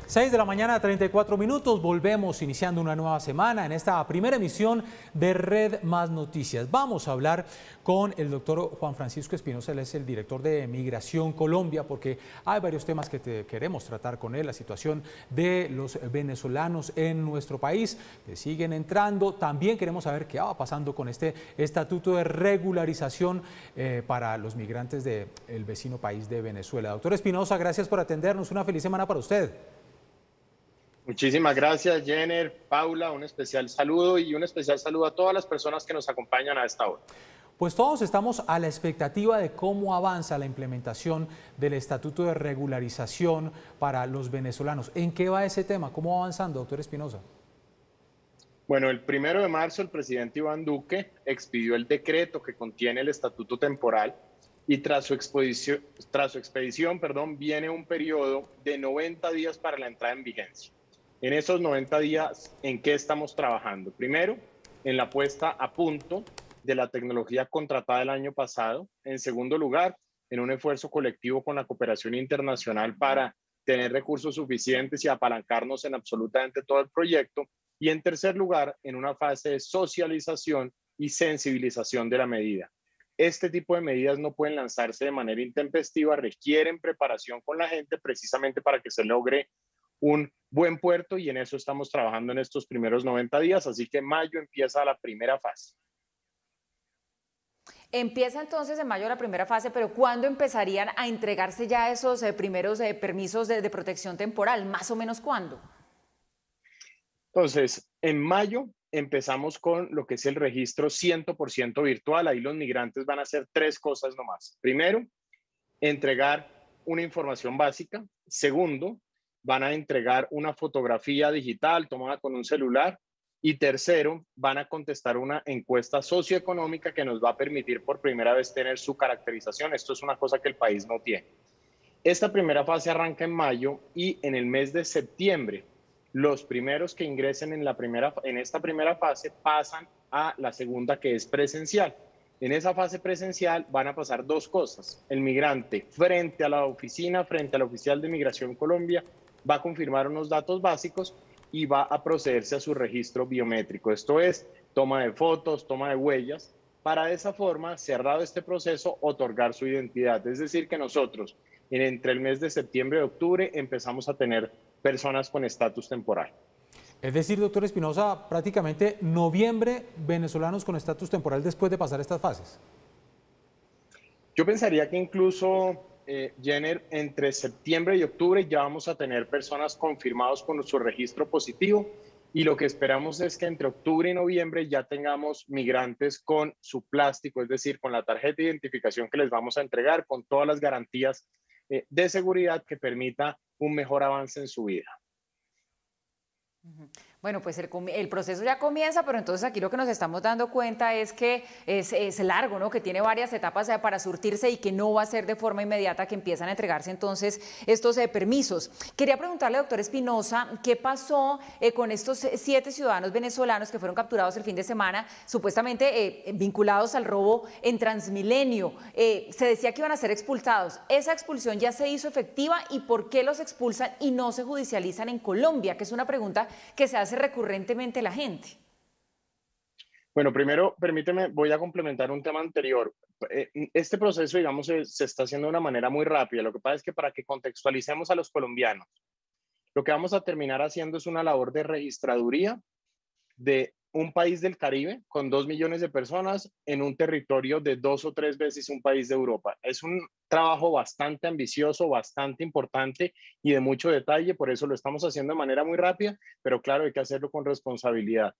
Speaker 2: 6 de la mañana, 34 minutos, volvemos iniciando una nueva semana en esta primera emisión de Red Más Noticias. Vamos a hablar con el doctor Juan Francisco Espinosa, él es el director de Migración Colombia, porque hay varios temas que queremos tratar con él, la situación de los venezolanos en nuestro país, que siguen entrando. También queremos saber qué va pasando con este estatuto de regularización para los migrantes del vecino país de Venezuela. Doctor Espinosa, gracias por atendernos, una feliz semana para usted.
Speaker 13: Muchísimas gracias, Jenner, Paula, un especial saludo y un especial saludo a todas las personas que nos acompañan a esta hora.
Speaker 2: Pues todos estamos a la expectativa de cómo avanza la implementación del Estatuto de Regularización para los venezolanos. ¿En qué va ese tema? ¿Cómo va avanzando, doctor Espinosa?
Speaker 13: Bueno, el 1 de marzo el presidente Iván Duque expidió el decreto que contiene el estatuto temporal y tras su expedición, viene un periodo de 90 días para la entrada en vigencia. En esos 90 días, ¿en qué estamos trabajando? Primero, en la puesta a punto de la tecnología contratada el año pasado. En segundo lugar, en un esfuerzo colectivo con la cooperación internacional para tener recursos suficientes y apalancarnos en absolutamente todo el proyecto. Y en tercer lugar, en una fase de socialización y sensibilización de la medida. Este tipo de medidas no pueden lanzarse de manera intempestiva, requieren preparación con la gente precisamente para que se logre un buen puerto, y en eso estamos trabajando en estos primeros 90 días, así que en mayo empieza la primera fase.
Speaker 3: Empieza entonces en mayo la primera fase, pero ¿cuándo empezarían a entregarse ya esos primeros permisos de protección temporal? ¿Más o menos cuándo?
Speaker 13: Entonces, en mayo empezamos con lo que es el registro 100% virtual. Ahí los migrantes van a hacer tres cosas nomás. Primero, entregar una información básica. Segundo, van a entregar una fotografía digital tomada con un celular. Y tercero, van a contestar una encuesta socioeconómica que nos va a permitir por primera vez tener su caracterización. Esto es una cosa que el país no tiene. Esta primera fase arranca en mayo y en el mes de septiembre, los primeros que ingresen en esta primera fase pasan a la segunda, que es presencial. En esa fase presencial van a pasar dos cosas. El migrante frente a la oficina, frente al oficial de Migración Colombia, va a confirmar unos datos básicos y va a procederse a su registro biométrico. Esto es, toma de fotos, toma de huellas, para de esa forma, cerrado este proceso, otorgar su identidad. Es decir, que nosotros, entre el mes de septiembre y octubre, empezamos a tener personas con estatus temporal.
Speaker 2: Es decir, doctor Espinosa, prácticamente noviembre, venezolanos con estatus temporal después de pasar estas fases.
Speaker 13: Yo pensaría que incluso, Jenner, entre septiembre y octubre ya vamos a tener personas confirmadas con su registro positivo, y lo que esperamos es que entre octubre y noviembre ya tengamos migrantes con su plástico, es decir, con la tarjeta de identificación que les vamos a entregar, con todas las garantías de seguridad que permita un mejor avance en su vida.
Speaker 3: Bueno, pues el proceso ya comienza, pero entonces aquí lo que nos estamos dando cuenta es que es largo, ¿no? Que tiene varias etapas para surtirse y que no va a ser de forma inmediata que empiezan a entregarse entonces estos permisos. Quería preguntarle, doctor Espinosa, ¿qué pasó con estos 7 ciudadanos venezolanos que fueron capturados el fin de semana, supuestamente vinculados al robo en Transmilenio? Se decía que iban a ser expulsados. ¿Esa expulsión ya se hizo efectiva y por qué los expulsan y no se judicializan en Colombia? Que es una pregunta que se hace recurrentemente la gente.
Speaker 13: Bueno, primero, permíteme, voy a complementar un tema anterior. Este proceso, digamos, se está haciendo de una manera muy rápida. Lo que pasa es que para que contextualicemos a los colombianos, lo que vamos a terminar haciendo es una labor de registraduría de un país del Caribe con 2 millones de personas en un territorio de 2 o 3 veces un país de Europa. Es un trabajo bastante ambicioso, bastante importante y de mucho detalle, por eso lo estamos haciendo de manera muy rápida, pero claro, hay que hacerlo con responsabilidad.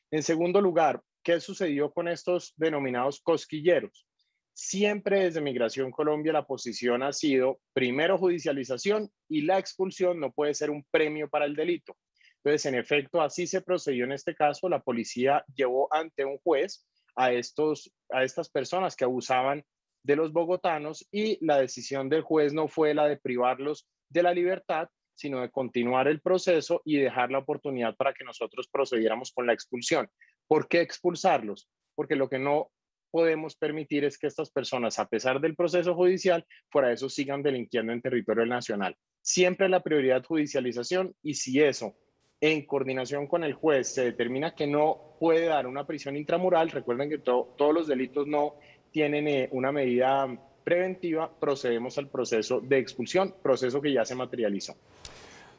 Speaker 13: En segundo lugar, ¿qué sucedió con estos denominados cosquilleros? Siempre desde Migración Colombia la posición ha sido primero judicialización y la expulsión no puede ser un premio para el delito. Entonces, en efecto, así se procedió en este caso. La policía llevó ante un juez a estas personas que abusaban de los bogotanos y la decisión del juez no fue la de privarlos de la libertad, sino de continuar el proceso y dejar la oportunidad para que nosotros procediéramos con la expulsión. ¿Por qué expulsarlos? Porque lo que no podemos permitir es que estas personas, a pesar del proceso judicial, fuera de eso sigan delinquiendo en territorio nacional. Siempre la prioridad judicialización, y si eso en coordinación con el juez se determina que no puede dar una prisión intramural, recuerden que todos los delitos no tienen una medida preventiva, procedemos al proceso de expulsión, proceso que ya se materializó.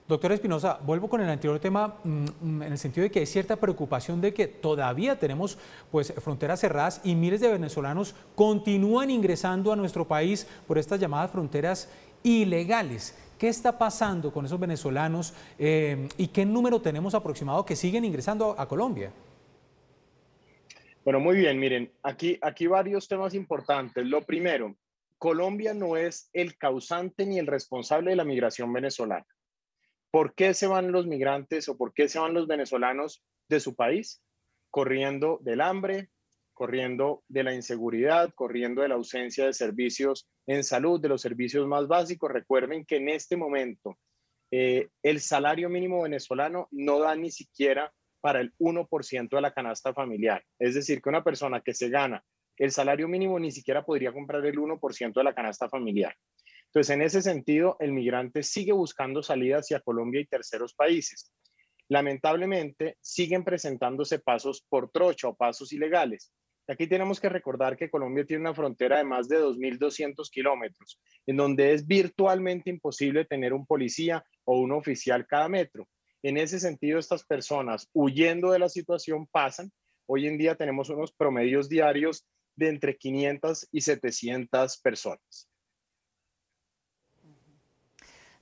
Speaker 2: Doctor Espinosa, vuelvo con el anterior tema en el sentido de que hay cierta preocupación de que todavía tenemos pues fronteras cerradas y miles de venezolanos continúan ingresando a nuestro país por estas llamadas fronteras ilegales. ¿Qué está pasando con esos venezolanos y qué número tenemos aproximado que siguen ingresando a Colombia?
Speaker 13: Bueno, muy bien, miren, aquí varios temas importantes. Lo primero, Colombia no es el causante ni el responsable de la migración venezolana. ¿Por qué se van los migrantes o por qué se van los venezolanos de su país? Corriendo del hambre, corriendo de la inseguridad, corriendo de la ausencia de servicios en salud, de los servicios más básicos. Recuerden que en este momento el salario mínimo venezolano no da ni siquiera para el 1% de la canasta familiar. Es decir, que una persona que se gana el salario mínimo ni siquiera podría comprar el 1% de la canasta familiar. Entonces, en ese sentido, el migrante sigue buscando salida hacia Colombia y terceros países. Lamentablemente, siguen presentándose pasos por trocha o pasos ilegales. Aquí tenemos que recordar que Colombia tiene una frontera de más de 2.200 kilómetros, en donde es virtualmente imposible tener un policía o un oficial cada metro. En ese sentido, estas personas, huyendo de la situación, pasan. Hoy en día tenemos unos promedios diarios de entre 500 y 700 personas.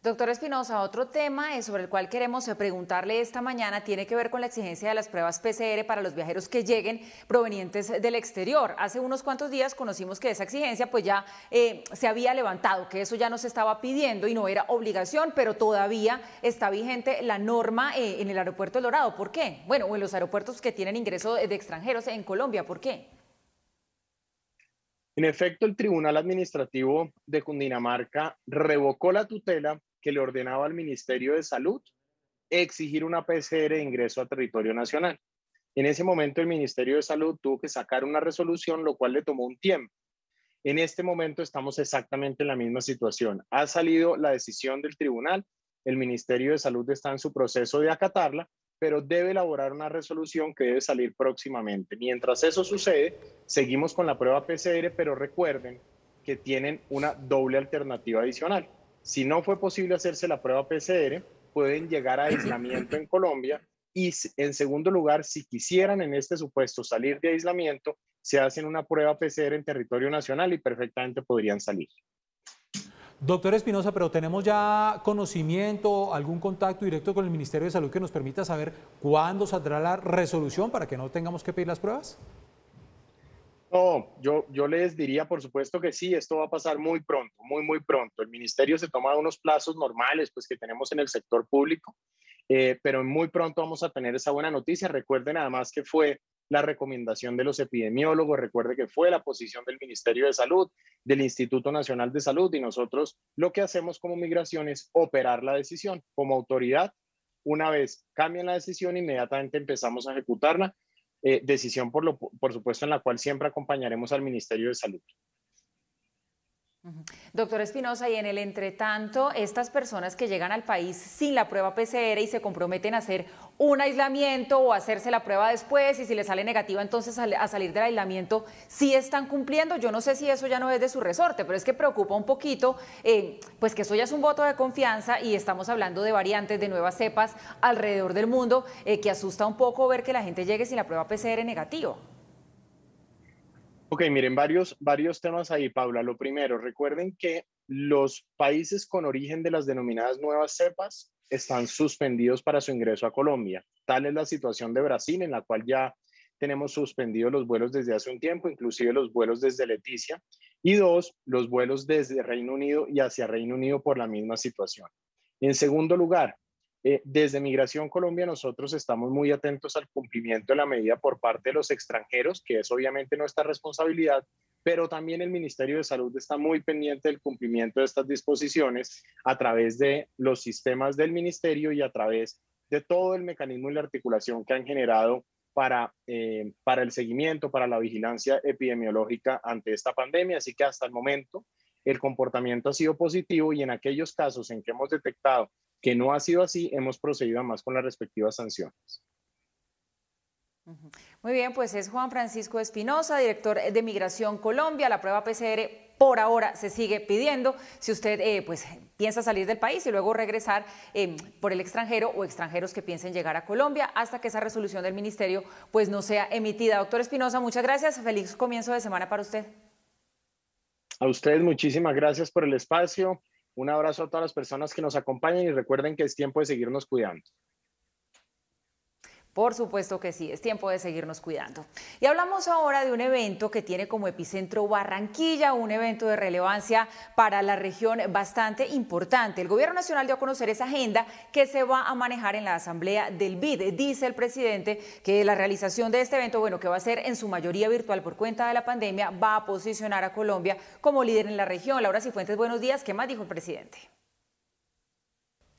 Speaker 3: Doctor Espinosa, otro tema sobre el cual queremos preguntarle esta mañana tiene que ver con la exigencia de las pruebas PCR para los viajeros que lleguen provenientes del exterior. Hace unos cuantos días conocimos que esa exigencia pues ya se había levantado, que eso ya no se estaba pidiendo y no era obligación, pero todavía está vigente la norma en el aeropuerto El Dorado. ¿Por qué? Bueno, o en los aeropuertos que tienen ingreso de extranjeros en Colombia. ¿Por qué?
Speaker 13: En efecto, el Tribunal Administrativo de Cundinamarca revocó la tutela que le ordenaba al Ministerio de Salud exigir una PCR de ingreso a territorio nacional. En ese momento el Ministerio de Salud tuvo que sacar una resolución, lo cual le tomó un tiempo. En este momento estamos exactamente en la misma situación. Ha salido la decisión del tribunal, el Ministerio de Salud está en su proceso de acatarla, pero debe elaborar una resolución que debe salir próximamente. Mientras eso sucede, seguimos con la prueba PCR, pero recuerden que tienen una doble alternativa adicional. Si no fue posible hacerse la prueba PCR, pueden llegar a aislamiento en Colombia y, en segundo lugar, si quisieran en este supuesto salir de aislamiento, se hacen una prueba PCR en territorio nacional y perfectamente podrían salir.
Speaker 2: Doctor Espinosa, pero ¿tenemos ya conocimiento, algún contacto directo con el Ministerio de Salud que nos permita saber cuándo saldrá la resolución para que no tengamos que pedir las pruebas?
Speaker 13: No, yo les diría, por supuesto que sí, esto va a pasar muy pronto, muy pronto. El ministerio se toma unos plazos normales pues, que tenemos en el sector público, pero muy pronto vamos a tener esa buena noticia. Recuerden además que fue la recomendación de los epidemiólogos, recuerde que fue la posición del Ministerio de Salud, del Instituto Nacional de Salud, y nosotros lo que hacemos como Migración es operar la decisión. Como autoridad, una vez cambien la decisión, inmediatamente empezamos a ejecutarla. Decisión, por supuesto, en la cual siempre acompañaremos al Ministerio de Salud.
Speaker 3: Doctor Espinosa, y en el entretanto, estas personas que llegan al país sin la prueba PCR y se comprometen a hacer un aislamiento o hacerse la prueba después, y si les sale negativa entonces a salir del aislamiento, ¿sí están cumpliendo? Yo no sé si eso ya no es de su resorte, pero es que preocupa un poquito, pues que eso ya es un voto de confianza y estamos hablando de variantes, de nuevas cepas alrededor del mundo, que asusta un poco ver que la gente llegue sin la prueba PCR negativa.
Speaker 13: Ok, miren, varios temas ahí, Paula. Lo primero, recuerden que los países con origen de las denominadas nuevas cepas están suspendidos para su ingreso a Colombia. Tal es la situación de Brasil, en la cual ya tenemos suspendidos los vuelos desde hace un tiempo, inclusive los vuelos desde Leticia, y dos, los vuelos desde Reino Unido y hacia Reino Unido por la misma situación. En segundo lugar, desde Migración Colombia nosotros estamos muy atentos al cumplimiento de la medida por parte de los extranjeros, que es obviamente nuestra responsabilidad, pero también el Ministerio de Salud está muy pendiente del cumplimiento de estas disposiciones a través de los sistemas del Ministerio y a través de todo el mecanismo y la articulación que han generado para el seguimiento, para la vigilancia epidemiológica ante esta pandemia. Así que hasta el momento el comportamiento ha sido positivo y en aquellos casos en que hemos detectado que no ha sido así, hemos procedido más con las respectivas sanciones.
Speaker 3: Muy bien, pues es Juan Francisco Espinosa, director de Migración Colombia. La prueba PCR por ahora se sigue pidiendo. Si usted pues piensa salir del país y luego regresar por el extranjero o extranjeros que piensen llegar a Colombia hasta que esa resolución del ministerio pues no sea emitida. Doctor Espinosa, muchas gracias. Feliz comienzo de semana para usted.
Speaker 13: A ustedes muchísimas gracias por el espacio. Un abrazo a todas las personas que nos acompañan y recuerden que es tiempo de seguirnos cuidando.
Speaker 3: Por supuesto que sí, es tiempo de seguirnos cuidando. Y hablamos ahora de un evento que tiene como epicentro Barranquilla, un evento de relevancia para la región bastante importante. El Gobierno Nacional dio a conocer esa agenda que se va a manejar en la Asamblea del BID. Dice el presidente que la realización de este evento, bueno, que va a ser en su mayoría virtual por cuenta de la pandemia, va a posicionar a Colombia como líder en la región. Laura Cifuentes, buenos días. ¿Qué más dijo el presidente?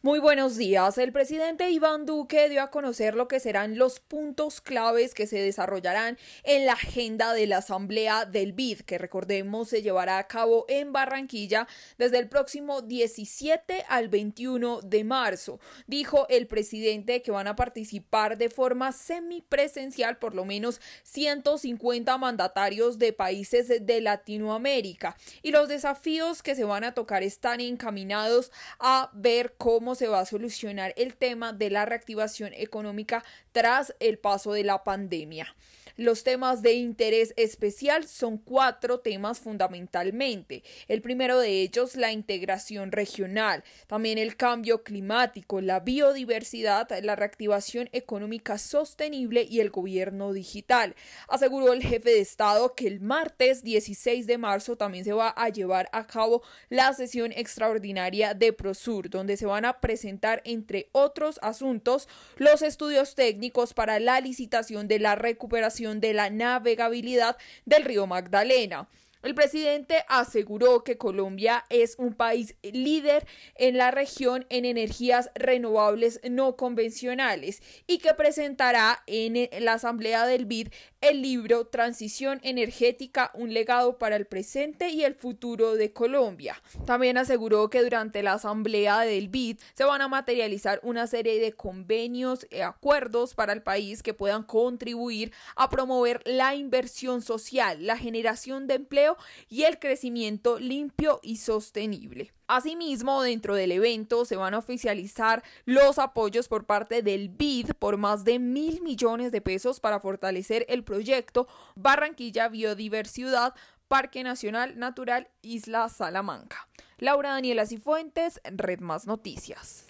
Speaker 14: Muy buenos días. El presidente Iván Duque dio a conocer lo que serán los puntos claves que se desarrollarán en la agenda de la Asamblea del BID, que recordemos se llevará a cabo en Barranquilla desde el próximo 17 al 21 de marzo. Dijo el presidente que van a participar de forma semipresencial por lo menos 150 mandatarios de países de Latinoamérica y los desafíos que se van a tocar están encaminados a ver cómo se va a solucionar el tema de la reactivación económica tras el paso de la pandemia. Los temas de interés especial son 4 temas fundamentalmente. El primero de ellos, la integración regional, también el cambio climático, la biodiversidad, la reactivación económica sostenible y el gobierno digital. Aseguró el jefe de Estado que el martes 16 de marzo también se va a llevar a cabo la sesión extraordinaria de Prosur, donde se van a presentar, entre otros asuntos, los estudios técnicos para la licitación de la recuperación de la navegabilidad del río Magdalena. El presidente aseguró que Colombia es un país líder en la región en energías renovables no convencionales y que presentará en la asamblea del BID el libro Transición Energética, un legado para el presente y el futuro de Colombia. También aseguró que durante la asamblea del BID se van a materializar una serie de convenios y acuerdos para el país que puedan contribuir a promover la inversión social, la generación de empleo y el crecimiento limpio y sostenible. Asimismo, dentro del evento se van a oficializar los apoyos por parte del BID por más de 1.000 millones de pesos para fortalecer el proyecto Barranquilla Biodiversidad, Parque Nacional Natural Isla Salamanca. Laura Daniela Cifuentes, Red Más Noticias.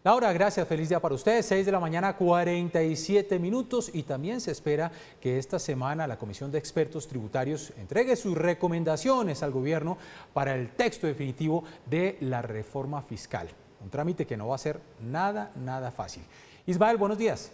Speaker 2: Laura, gracias, feliz día para ustedes, 6 de la mañana, 47 minutos, y también se espera que esta semana la Comisión de Expertos Tributarios entregue sus recomendaciones al gobierno para el texto definitivo de la reforma fiscal, un trámite que no va a ser nada fácil. Ismael, buenos días.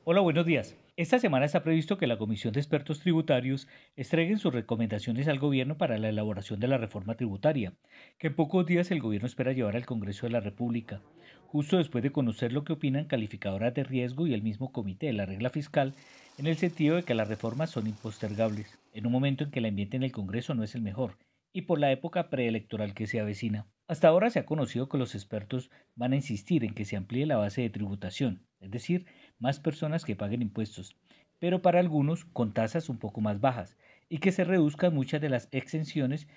Speaker 15: Hola, buenos días. Esta semana está previsto que la Comisión de Expertos Tributarios entreguen sus recomendaciones al gobierno para la elaboración de la reforma tributaria, que en pocos días el gobierno espera llevar al Congreso de la República, justo después de conocer lo que opinan calificadoras de riesgo y el mismo Comité de la Regla Fiscal, en el sentido de que las reformas son impostergables, en un momento en que el ambiente en el Congreso no es el mejor, y por la época preelectoral que se avecina. Hasta ahora se ha conocido que los expertos van a insistir en que se amplíe la base de tributación, es decir, más personas que paguen impuestos, pero para algunos con tasas un poco más bajas, y que se reduzcan muchas de las exenciones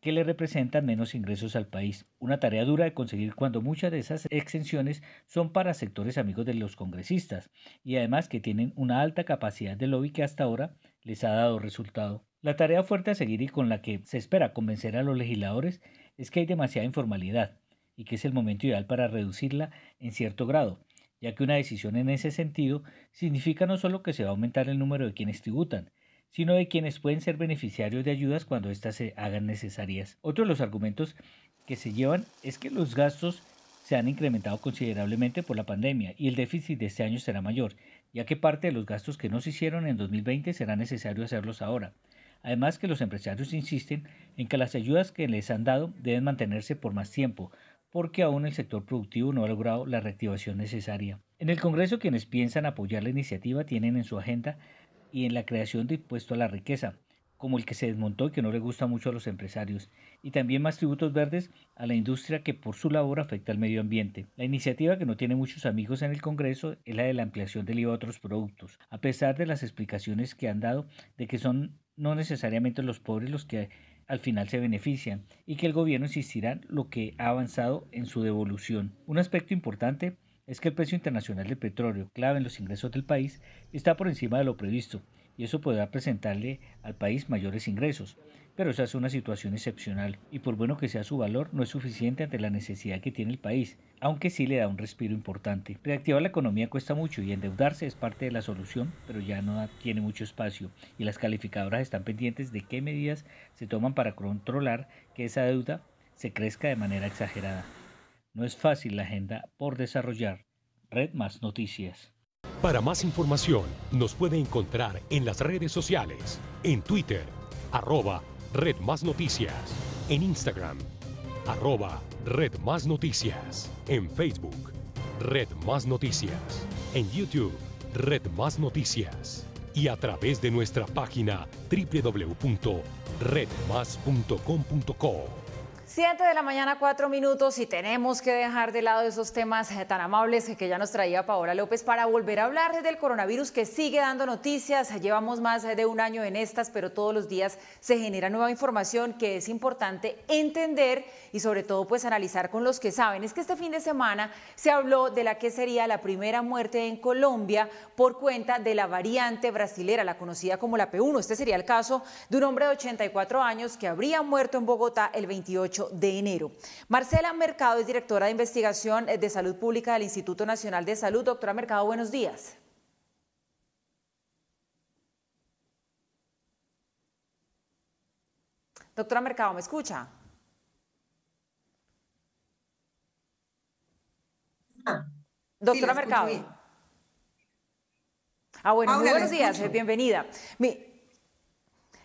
Speaker 15: que le representan menos ingresos al país. Una tarea dura de conseguir cuando muchas de esas exenciones son para sectores amigos de los congresistas, y además que tienen una alta capacidad de lobby que hasta ahora les ha dado resultado. La tarea fuerte a seguir y con la que se espera convencer a los legisladores es que hay demasiada informalidad y que es el momento ideal para reducirla en cierto grado, ya que una decisión en ese sentido significa no solo que se va a aumentar el número de quienes tributan, sino de quienes pueden ser beneficiarios de ayudas cuando éstas se hagan necesarias. Otro de los argumentos que se llevan es que los gastos se han incrementado considerablemente por la pandemia y el déficit de este año será mayor, ya que parte de los gastos que no se hicieron en 2020 será necesario hacerlos ahora. Además que los empresarios insisten en que las ayudas que les han dado deben mantenerse por más tiempo, porque aún el sector productivo no ha logrado la reactivación necesaria. En el Congreso, quienes piensan apoyar la iniciativa tienen en su agenda y en la creación de impuesto a la riqueza, como el que se desmontó y que no le gusta mucho a los empresarios, y también más tributos verdes a la industria que por su labor afecta al medio ambiente. La iniciativa, que no tiene muchos amigos en el Congreso, es la de la ampliación del IVA a otros productos, a pesar de las explicaciones que han dado de que son no necesariamente los pobres los que al final se benefician y que el gobierno insistirá en lo que ha avanzado en su devolución. Un aspecto importante es que el precio internacional del petróleo, clave en los ingresos del país, está por encima de lo previsto y eso podrá presentarle al país mayores ingresos, pero esa es una situación excepcional y por bueno que sea su valor no es suficiente ante la necesidad que tiene el país, aunque sí le da un respiro importante. Reactivar la economía cuesta mucho y endeudarse es parte de la solución, pero ya no tiene mucho espacio y las calificadoras están pendientes de qué medidas se toman para controlar que esa deuda se crezca de manera exagerada. No es fácil la agenda por desarrollar. Red Más Noticias.
Speaker 1: Para más información nos puede encontrar en las redes sociales, en Twitter, @Red Más Noticias, en Instagram, @Red Más Noticias, en Facebook, Red Más Noticias, en YouTube, Red Más Noticias, y a través de nuestra página www.redmas.com.co.
Speaker 3: 7 de la mañana, 4 minutos, y tenemos que dejar de lado esos temas tan amables que ya nos traía Paola López para volver a hablar del coronavirus, que sigue dando noticias. Llevamos más de un año en estas, pero todos los días se genera nueva información que es importante entender y sobre todo pues analizar con los que saben. Es que este fin de semana se habló de la que sería la primera muerte en Colombia por cuenta de la variante brasilera, la conocida como la P1. Este sería el caso de un hombre de 84 años que habría muerto en Bogotá el 28 de enero. Marcela Mercado es directora de investigación de salud pública del Instituto Nacional de Salud. Doctora Mercado, buenos días. Doctora Mercado, ¿me escucha? Doctora Mercado. Bien. Bueno, muy buenos días, bienvenida.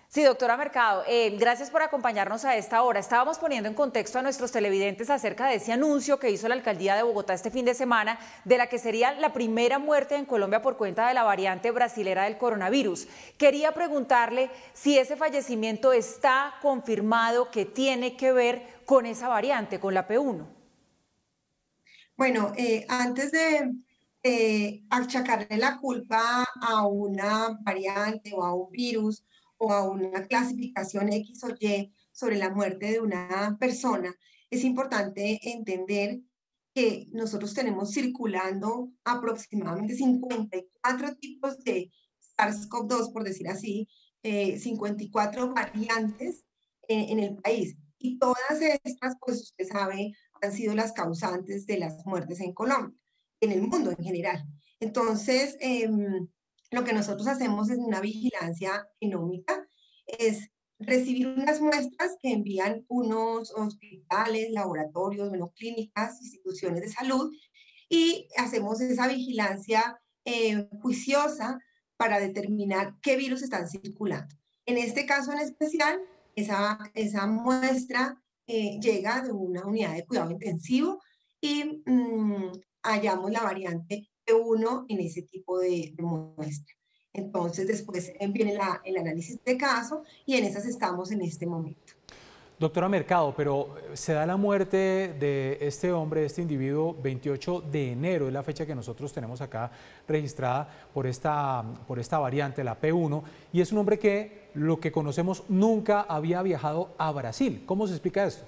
Speaker 3: Sí, doctora Mercado, gracias por acompañarnos a esta hora. Estábamos poniendo en contexto a nuestros televidentes acerca de ese anuncio que hizo la alcaldía de Bogotá este fin de semana de la que sería la primera muerte en Colombia por cuenta de la variante brasilera del coronavirus. Quería preguntarle si ese fallecimiento está confirmado que tiene que ver con esa variante, con la P1.
Speaker 16: Bueno, antes de achacarle la culpa a una variante o a un virus, o a una clasificación X o Y sobre la muerte de una persona, es importante entender que nosotros tenemos circulando aproximadamente 54 tipos de SARS-CoV-2, por decir así, 54 variantes en el país. Y todas estas, pues usted sabe, han sido las causantes de las muertes en Colombia, en el mundo en general. Entonces, lo que nosotros hacemos es una vigilancia genómica, es recibir unas muestras que envían unos hospitales, laboratorios, bueno, clínicas, instituciones de salud, y hacemos esa vigilancia juiciosa para determinar qué virus están circulando. En este caso en especial, esa muestra llega de una unidad de cuidado intensivo y hallamos la variante P1 en ese tipo de muestra. Entonces después viene el análisis de caso y en esas estamos en este momento.
Speaker 2: Doctora Mercado, pero se da la muerte de este hombre, de este individuo, 28 de enero, es la fecha que nosotros tenemos acá registrada por esta variante, la P1, y es un hombre que, lo que conocemos, nunca había viajado a Brasil. ¿Cómo se explica esto?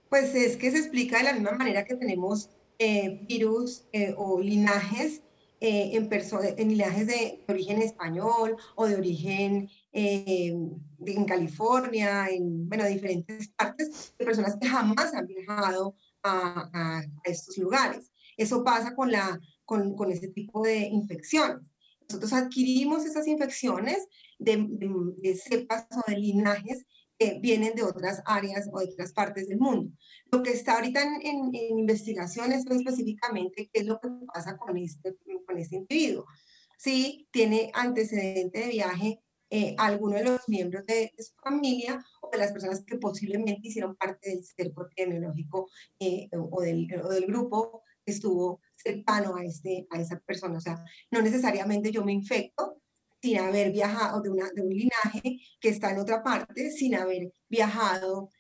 Speaker 16: Pues es que se explica de la misma manera que tenemos virus o linajes en linajes de origen español o de origen en California, en diferentes partes, de personas que jamás han viajado a estos lugares. Eso pasa con este tipo de infecciones. Nosotros adquirimos esas infecciones de cepas o de linajes que vienen de otras áreas o de otras partes del mundo. Lo que está ahorita en investigación es específicamente qué es lo que pasa con este individuo. Si tiene antecedente de viaje alguno de los miembros de su familia o de las personas que posiblemente hicieron parte del cerco epidemiológico o del grupo que estuvo cercano a esa persona. O sea, no necesariamente yo me infecto sin haber viajado de un linaje que está en otra parte, sin haber viajado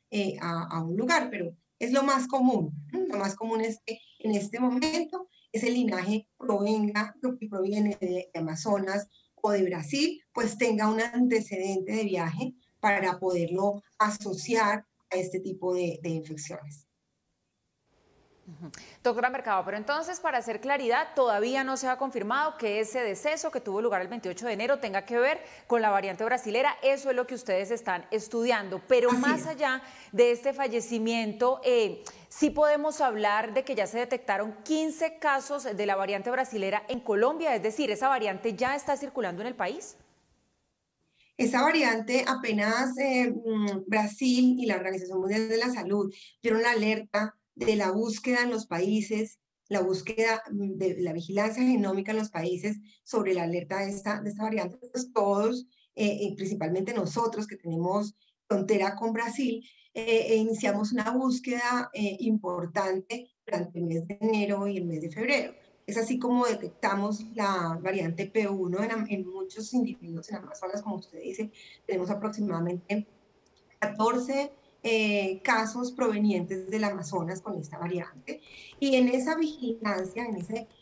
Speaker 16: a un lugar, pero es lo más común. Lo más común es que en este momento ese linaje que proviene de Amazonas o de Brasil, pues tenga un antecedente de viaje para poderlo asociar a este tipo de infecciones.
Speaker 3: Doctora Mercado, pero entonces, para hacer claridad, todavía no se ha confirmado que ese deceso que tuvo lugar el 28 de enero tenga que ver con la variante brasilera. Eso es lo que ustedes están estudiando. Pero más allá de este fallecimiento, sí podemos hablar de que ya se detectaron 15 casos de la variante brasilera en Colombia. Es decir, ¿esa variante ya está circulando en el país?
Speaker 16: Esa variante apenas Brasil y la Organización Mundial de la Salud dieron la alerta de la búsqueda en los países, la búsqueda de la vigilancia genómica en los países sobre la alerta de esta variante. Pues todos, principalmente nosotros que tenemos frontera con Brasil, iniciamos una búsqueda importante durante el mes de enero y el mes de febrero. Es así como detectamos la variante P1 en muchos individuos en Amazonas, como usted dice, tenemos aproximadamente 14 casos provenientes del Amazonas con esta variante, y en esa vigilancia, en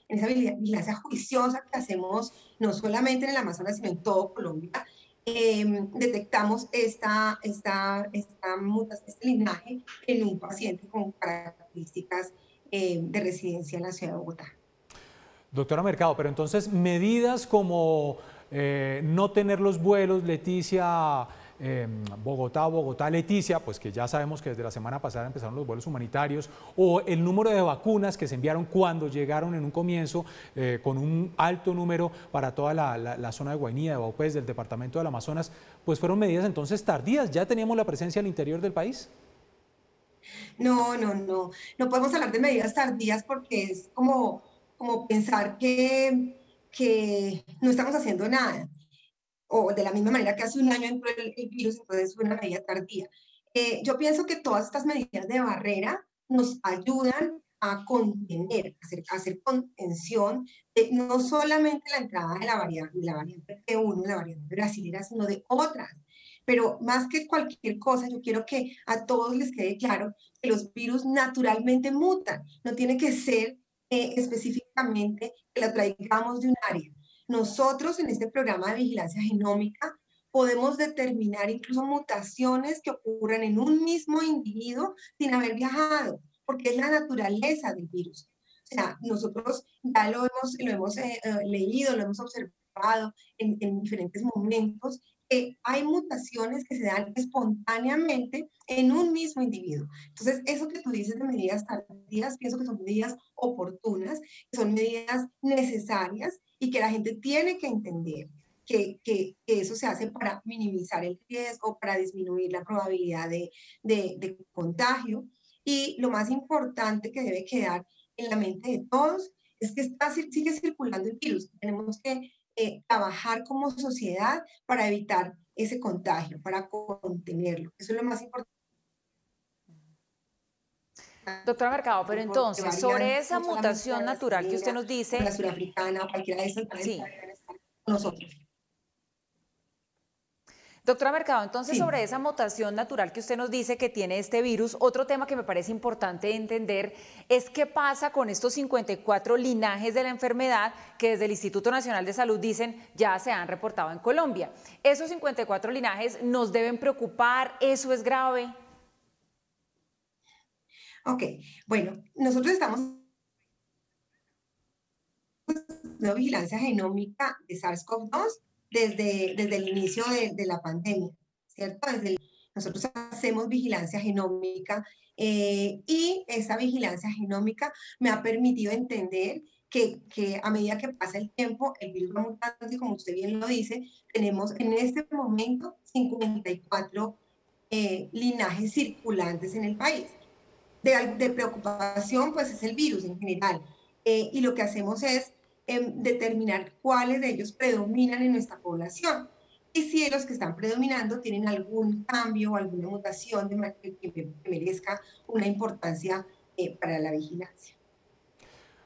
Speaker 16: esa vigilancia juiciosa que hacemos no solamente en el Amazonas sino en todo Colombia, detectamos este linaje en un paciente con características de residencia en la ciudad de Bogotá.
Speaker 2: Doctora Mercado, pero entonces medidas como no tener los vuelos Leticia Bogotá, Leticia, pues que ya sabemos que desde la semana pasada empezaron los vuelos humanitarios, o el número de vacunas que se enviaron cuando llegaron en un comienzo con un alto número para toda la zona de Guainía, de Baupés, del departamento del Amazonas, pues fueron medidas entonces tardías. ¿Ya teníamos la presencia al interior del país?
Speaker 16: No podemos hablar de medidas tardías porque es como pensar que no estamos haciendo nada. o de la misma manera que hace un año entró el virus, entonces fue una medida tardía. Yo pienso que todas estas medidas de barrera nos ayudan a contener, a hacer contención de no solamente la entrada de la variante P1, la variante brasilera, sino de otras. Pero más que cualquier cosa, yo quiero que a todos les quede claro que los virus naturalmente mutan. No tiene que ser específicamente que la traigamos de un área. Nosotros en este programa de vigilancia genómica podemos determinar incluso mutaciones que ocurren en un mismo individuo sin haber viajado, porque es la naturaleza del virus. O sea, nosotros ya lo hemos leído, lo hemos observado en diferentes momentos, que hay mutaciones que se dan espontáneamente en un mismo individuo. Entonces, eso que tú dices de medidas tardías, pienso que son medidas oportunas, que son medidas necesarias y que la gente tiene que entender que eso se hace para minimizar el riesgo, para disminuir la probabilidad de contagio. Y lo más importante que debe quedar en la mente de todos es que sigue circulando el virus. Tenemos que trabajar como sociedad para evitar ese contagio, para contenerlo. Eso es lo más importante.
Speaker 3: Doctora Mercado, pero entonces, sobre esa mutación natural que usted nos dice...
Speaker 16: La surafricana, cualquiera de esas, sí, con nosotros.
Speaker 3: Doctora Mercado, entonces sobre esa mutación natural que usted nos dice que tiene este virus, otro tema que me parece importante entender es qué pasa con estos 54 linajes de la enfermedad que desde el Instituto Nacional de Salud dicen ya se han reportado en Colombia. ¿Esos 54 linajes nos deben preocupar? ¿Eso es grave?
Speaker 16: Ok, bueno, nosotros estamos haciendo vigilancia genómica de SARS-CoV-2 desde el inicio de la pandemia, ¿cierto? Nosotros hacemos vigilancia genómica y esa vigilancia genómica me ha permitido entender que a medida que pasa el tiempo, el virus va mutando y como usted bien lo dice, tenemos en este momento 54 linajes circulantes en el país. De preocupación, pues es el virus en general. Y lo que hacemos es determinar cuáles de ellos predominan en nuestra población y si los que están predominando tienen algún cambio o alguna mutación que merezca una importancia para la vigilancia.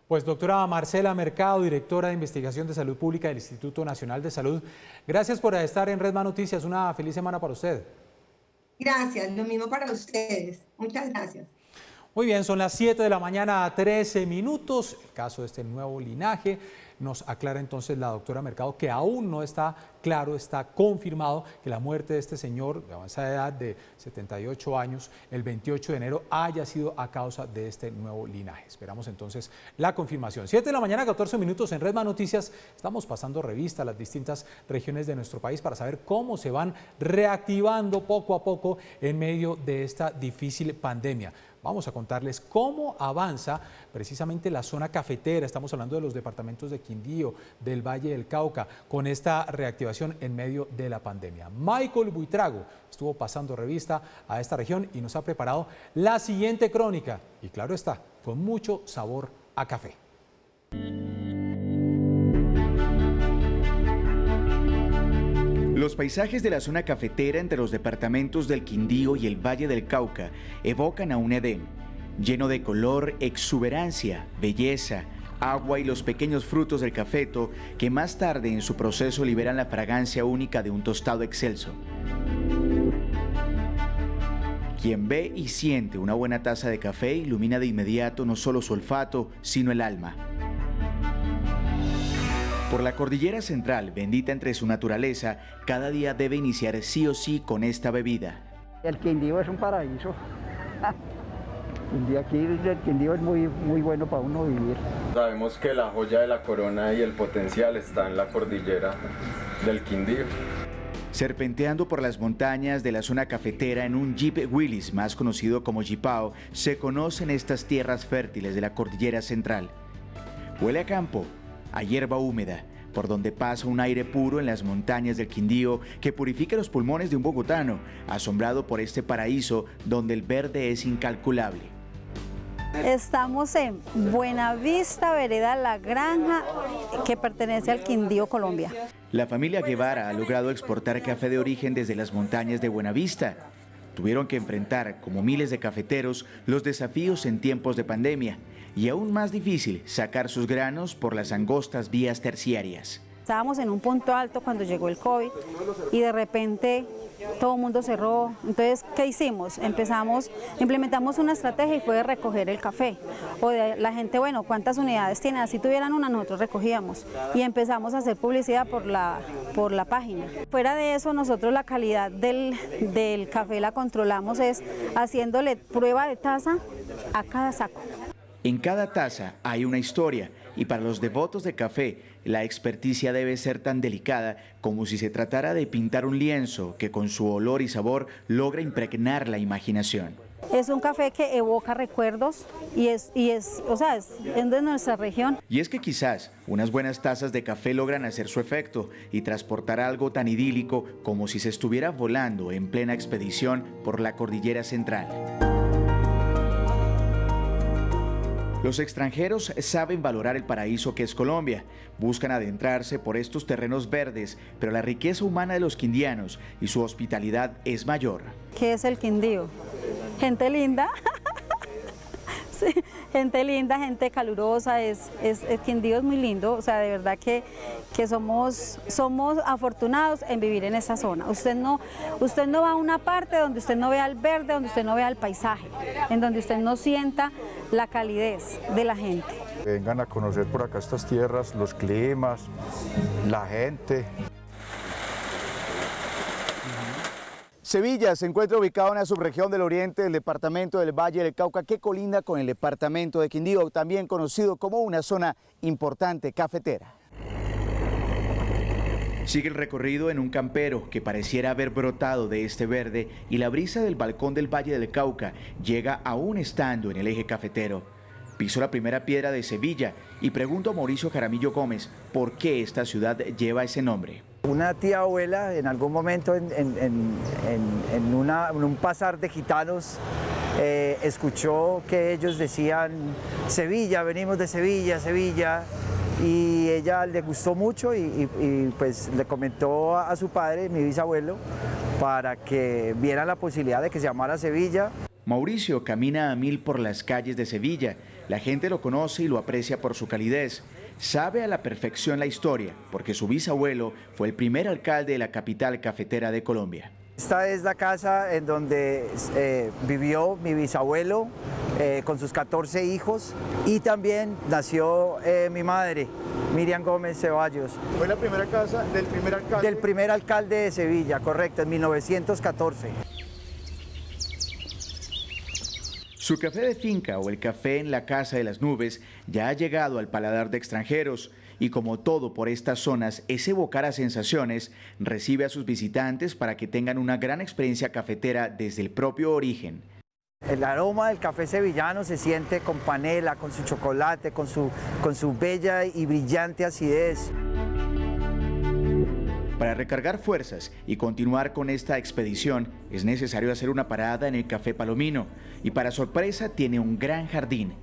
Speaker 2: Pues doctora Marcela Mercado, directora de Investigación de Salud Pública del Instituto Nacional de Salud, gracias por estar en Red Más Noticias. Una feliz semana para usted.
Speaker 16: Gracias, lo mismo para ustedes. Muchas gracias.
Speaker 2: Muy bien, son las 7 de la mañana, 13 minutos. El caso de este nuevo linaje nos aclara entonces la doctora Mercado que aún no está claro, está confirmado que la muerte de este señor de avanzada edad de 78 años el 28 de enero haya sido a causa de este nuevo linaje. Esperamos entonces la confirmación. 7 de la mañana, 14 minutos en Red Más Noticias. Estamos pasando revista a las distintas regiones de nuestro país para saber cómo se van reactivando poco a poco en medio de esta difícil pandemia. Vamos a contarles cómo avanza precisamente la zona cafetera. Estamos hablando de los departamentos de Quindío, del Valle del Cauca, con esta reactivación en medio de la pandemia. Michael Buitrago estuvo pasando revista a esta región y nos ha preparado la siguiente crónica. Y claro está, con mucho sabor a café.
Speaker 17: Los paisajes de la zona cafetera entre los departamentos del Quindío y el Valle del Cauca evocan a un Edén, lleno de color, exuberancia, belleza, agua y los pequeños frutos del cafeto que más tarde en su proceso liberan la fragancia única de un tostado excelso. Quien ve y siente una buena taza de café ilumina de inmediato no solo su olfato, sino el alma. Por la cordillera central, bendita entre su naturaleza, cada día debe iniciar sí o sí con esta bebida.
Speaker 18: El Quindío es un paraíso. El Quindío es muy bueno para uno vivir.
Speaker 19: Sabemos que la joya de la corona y el potencial está en la cordillera del Quindío.
Speaker 17: Serpenteando por las montañas de la zona cafetera en un Jeep Willys, más conocido como Jeepao, se conocen estas tierras fértiles de la cordillera central. Huele a campo, a hierba húmeda, por donde pasa un aire puro en las montañas del Quindío que purifica los pulmones de un bogotano, asombrado por este paraíso donde el verde es incalculable.
Speaker 20: Estamos en Buenavista, vereda La Granja, que pertenece al Quindío, Colombia.
Speaker 17: La familia Guevara ha logrado exportar café de origen desde las montañas de Buenavista. Tuvieron que enfrentar, como miles de cafeteros, los desafíos en tiempos de pandemia y aún más difícil sacar sus granos por las angostas vías terciarias.
Speaker 20: Estábamos en un punto alto cuando llegó el COVID y de repente todo el mundo cerró. Entonces, ¿qué hicimos? Implementamos una estrategia y fue de recoger el café. O de la gente, bueno, ¿cuántas unidades tienen? Así tuvieran una, nosotros recogíamos. Y empezamos a hacer publicidad por la página. Fuera de eso, nosotros la calidad del café la controlamos es haciéndole prueba de taza a cada saco.
Speaker 17: En cada taza hay una historia y para los devotos de café, la experticia debe ser tan delicada como si se tratara de pintar un lienzo que con su olor y sabor logra impregnar la imaginación.
Speaker 20: Es un café que evoca recuerdos y es de nuestra región.
Speaker 17: Y es que quizás unas buenas tazas de café logran hacer su efecto y transportar algo tan idílico como si se estuviera volando en plena expedición por la cordillera central. Los extranjeros saben valorar el paraíso que es Colombia, buscan adentrarse por estos terrenos verdes, pero la riqueza humana de los quindianos y su hospitalidad es mayor.
Speaker 20: ¿Qué es el Quindío? Gente linda, sí, gente linda, gente calurosa, el Quindío es muy lindo, o sea, de verdad que somos afortunados en vivir en esta zona. Usted no va a una parte donde usted no vea el verde, donde usted no vea el paisaje, en donde usted no sienta la calidez de la gente.
Speaker 21: Vengan a conocer por acá estas tierras, los climas, la gente.
Speaker 17: Sevilla se encuentra ubicado en la subregión del oriente del departamento del Valle del Cauca, que colinda con el departamento de Quindío, también conocido como una zona importante cafetera. Sigue el recorrido en un campero que pareciera haber brotado de este verde y la brisa del balcón del Valle del Cauca llega aún estando en el eje cafetero. Piso la primera piedra de Sevilla y pregunto a Mauricio Jaramillo Gómez por qué esta ciudad lleva ese nombre.
Speaker 22: Una tía abuela en algún momento en un pasar de gitanos escuchó que ellos decían Sevilla, venimos de Sevilla, Sevilla. Y ella le gustó mucho y pues le comentó a su padre, mi bisabuelo, para que viera la posibilidad de que se llamara Sevilla.
Speaker 17: Mauricio camina a mil por las calles de Sevilla. La gente lo conoce y lo aprecia por su calidez. Sabe a la perfección la historia, porque su bisabuelo fue el primer alcalde de la capital cafetera de Colombia.
Speaker 22: Esta es la casa en donde vivió mi bisabuelo con sus 14 hijos y también nació mi madre, Miriam Gómez Ceballos.
Speaker 21: ¿Fue la primera casa del primer alcalde?
Speaker 22: Del primer alcalde de Sevilla, correcto, en 1914.
Speaker 17: Su café de finca o el café en la Casa de las Nubes ya ha llegado al paladar de extranjeros y como todo por estas zonas es evocar a sensaciones, recibe a sus visitantes para que tengan una gran experiencia cafetera desde el propio origen.
Speaker 22: El aroma del café sevillano se siente con panela, con su chocolate, con su bella y brillante acidez.
Speaker 17: Para recargar fuerzas y continuar con esta expedición es necesario hacer una parada en el Café Palomino y para sorpresa tiene un gran jardín.